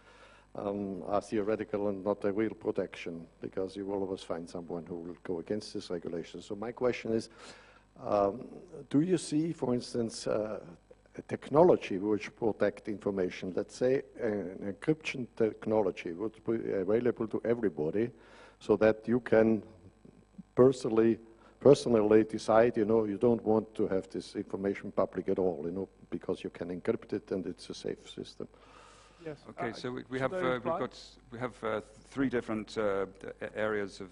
are theoretical and not a real protection, because you will always find someone who will go against this regulation. So my question is, do you see, for instance, a technology which protect information, let's say an encryption technology would be available to everybody, so that you can personally decide, you know, you don't want to have this information public at all, you know, because you can encrypt it and it's a safe system. Yes. Okay, so we have three different areas of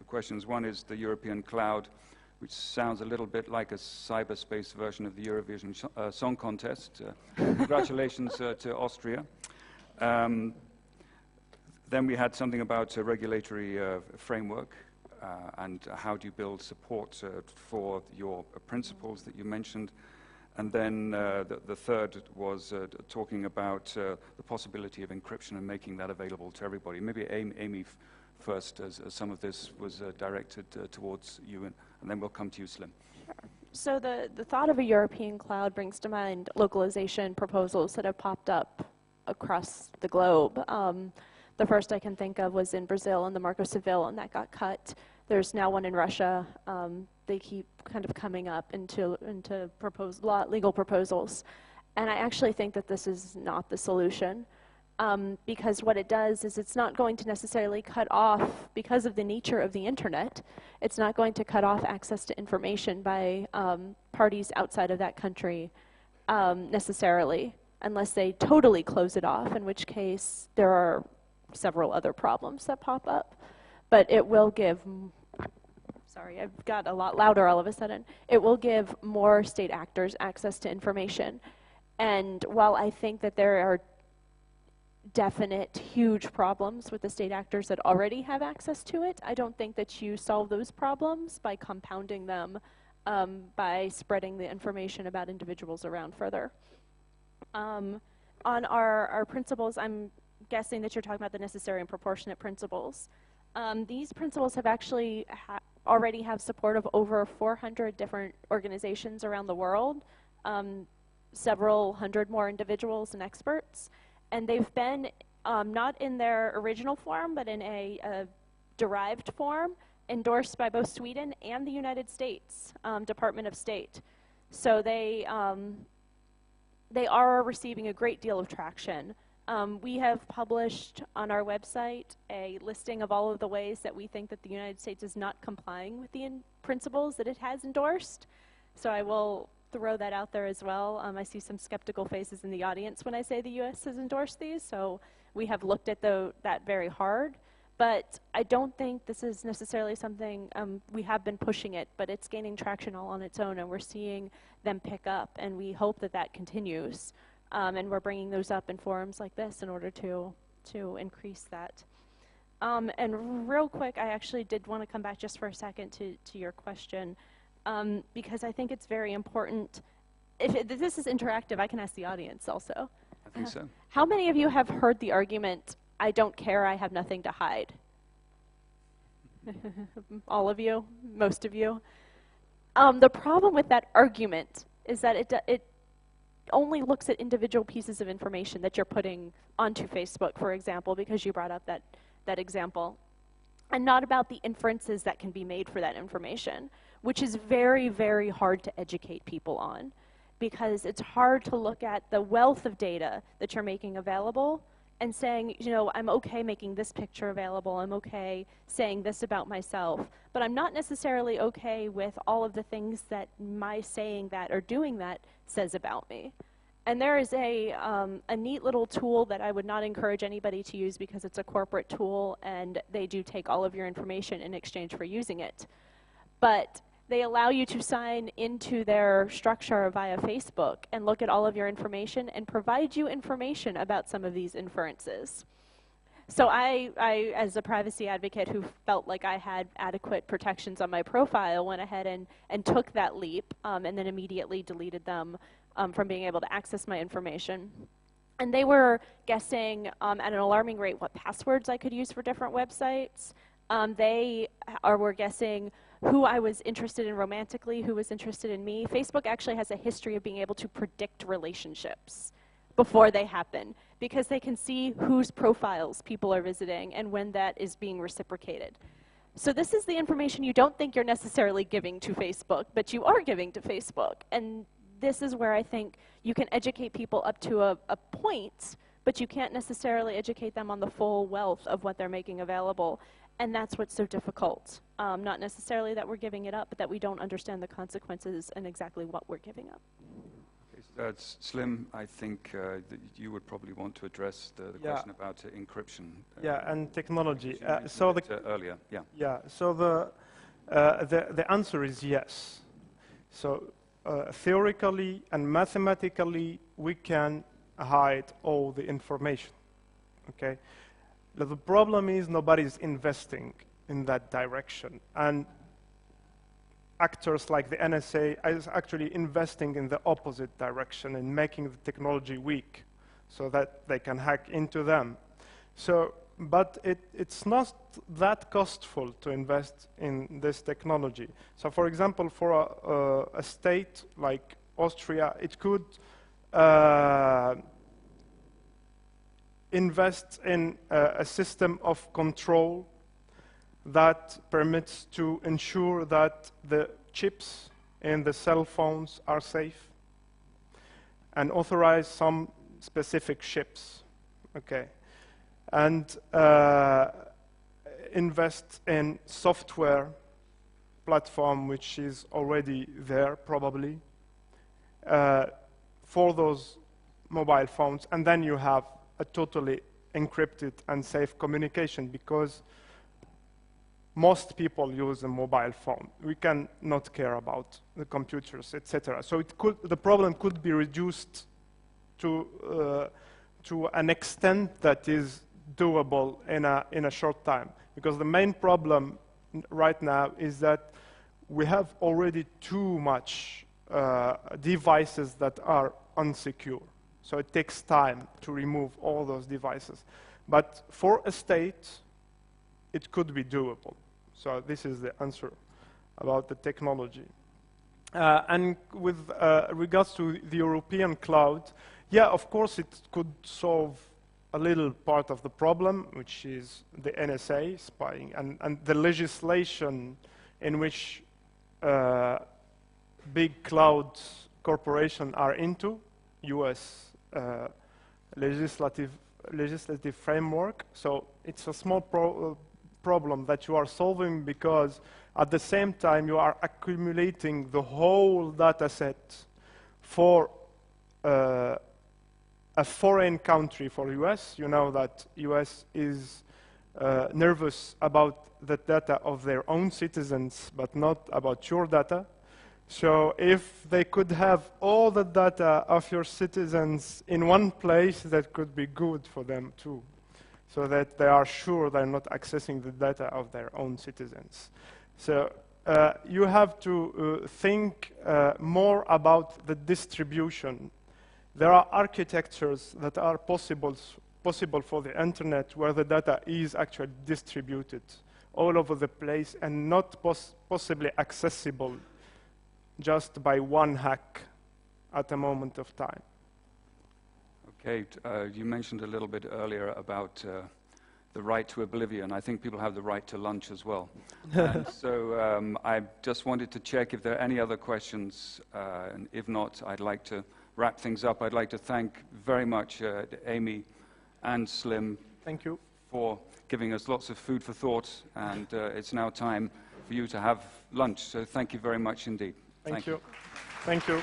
questions. One is the European cloud, which sounds a little bit like a cyberspace version of the Eurovision Song Contest. Congratulations to Austria. Then we had something about a regulatory framework and how do you build support for your principles that you mentioned. And then the third was talking about the possibility of encryption and making that available to everybody. Maybe Amie first, as some of this was directed towards you, and then we'll come to you, Slim. So the thought of a European cloud brings to mind localization proposals that have popped up across the globe. The first I can think of was in Brazil and the Marco Civil, and that got cut. There's now one in Russia. They keep kind of coming up into legal proposals. And I actually think that this is not the solution, because what it does is it's not going to necessarily cut off, because of the nature of the internet, it's not going to cut off access to information by parties outside of that country necessarily, unless they totally close it off, in which case there are several other problems that pop up. But it will give, sorry, I've got a lot louder all of a sudden. It will give more state actors access to information. And while I think that there are definite huge problems with the state actors that already have access to it, I don't think that you solve those problems by compounding them by spreading the information about individuals around further. On our principles, I'm guessing that you're talking about the necessary and proportionate principles. These principles have actually already have support of over 400 different organizations around the world, several hundred more individuals and experts, and they've been not in their original form, but in a derived form, endorsed by both Sweden and the United States Department of State. So they are receiving a great deal of traction. We have published on our website a listing of all of the ways that we think that the United States is not complying with the principles that it has endorsed. So I will throw that out there as well. I see some skeptical faces in the audience when I say the U.S. has endorsed these, so we have looked at that very hard. But I don't think this is necessarily something, we have been pushing it, but it's gaining traction all on its own, and we're seeing them pick up, and we hope that that continues. And we're bringing those up in forums like this in order to increase that. And real quick, I actually did want to come back just for a second to your question, because I think it's very important. If this is interactive, I can ask the audience also. I think so. How many of you have heard the argument, "I don't care, I have nothing to hide"? All of you? Most of you? The problem with that argument is that it only looks at individual pieces of information that you're putting onto Facebook, for example, because you brought up that example. and not about the inferences that can be made for that information, which is very, very hard to educate people on, because it's hard to look at the wealth of data that you're making available and saying, you know, I'm okay making this picture available, I'm okay saying this about myself, but I'm not necessarily okay with all of the things that my saying that or doing that says about me. And there is a neat little tool that I would not encourage anybody to use because it's a corporate tool and they do take all of your information in exchange for using it. But they allow you to sign into their structure via Facebook and look at all of your information and provide you information about some of these inferences. So I, as a privacy advocate who felt like I had adequate protections on my profile, went ahead and took that leap and then immediately deleted them from being able to access my information. And they were guessing at an alarming rate what passwords I could use for different websites. They were guessing who I was interested in romantically, who was interested in me. Facebook actually has a history of being able to predict relationships before they happen, because they can see whose profiles people are visiting and when that is being reciprocated. So this is the information you don't think you're necessarily giving to Facebook, but you are giving to Facebook. And this is where I think you can educate people up to a point, but you can't necessarily educate them on the full wealth of what they're making available. And that's what's so difficult. Not necessarily that we're giving it up, but that we don't understand the consequences and exactly what we're giving up. That's Slim. I think that you would probably want to address the question about encryption. Yeah, and technology. So earlier, yeah. Yeah. So the answer is yes. So theoretically and mathematically, we can hide all the information. Okay. The problem is nobody's investing in that direction, and actors like the NSA is actually investing in the opposite direction in making the technology weak so that they can hack into them. So, but it's not that costful to invest in this technology. So for example, for a state like Austria, it could invest in a system of control that permits to ensure that the chips in the cell phones are safe, and authorize some specific chips, okay, and invest in software platform which is already there probably for those mobile phones, and then you have a totally encrypted and safe communication, because most people use a mobile phone. We can not care about the computers, etc. So the problem could be reduced to an extent that is doable in a short time. Because the main problem right now is that we have already too much devices that are unsecure. So it takes time to remove all those devices. But for a state, it could be doable. So this is the answer about the technology. And with regards to the European cloud, yeah, of course it could solve a little part of the problem, which is the NSA spying and the legislation in which big cloud corporations are into, US legislative framework. So it's a small problem that you are solving, because at the same time you are accumulating the whole data set for a foreign country. For US, you know that US is nervous about the data of their own citizens, but not about your data. So if they could have all the data of your citizens in one place, that could be good for them too, so that they are sure they're not accessing the data of their own citizens. So you have to think more about the distribution. There are architectures that are possible for the internet where the data is actually distributed all over the place and not possibly accessible just by one hack at a moment of time. Okay, you mentioned a little bit earlier about the right to oblivion. I think people have the right to lunch as well. And so I just wanted to check if there are any other questions, and if not, I'd like to wrap things up. I'd like to thank very much Amie and Slim. Thank you. For giving us lots of food for thought, and it's now time for you to have lunch. So thank you very much indeed. Thank you. Thank you.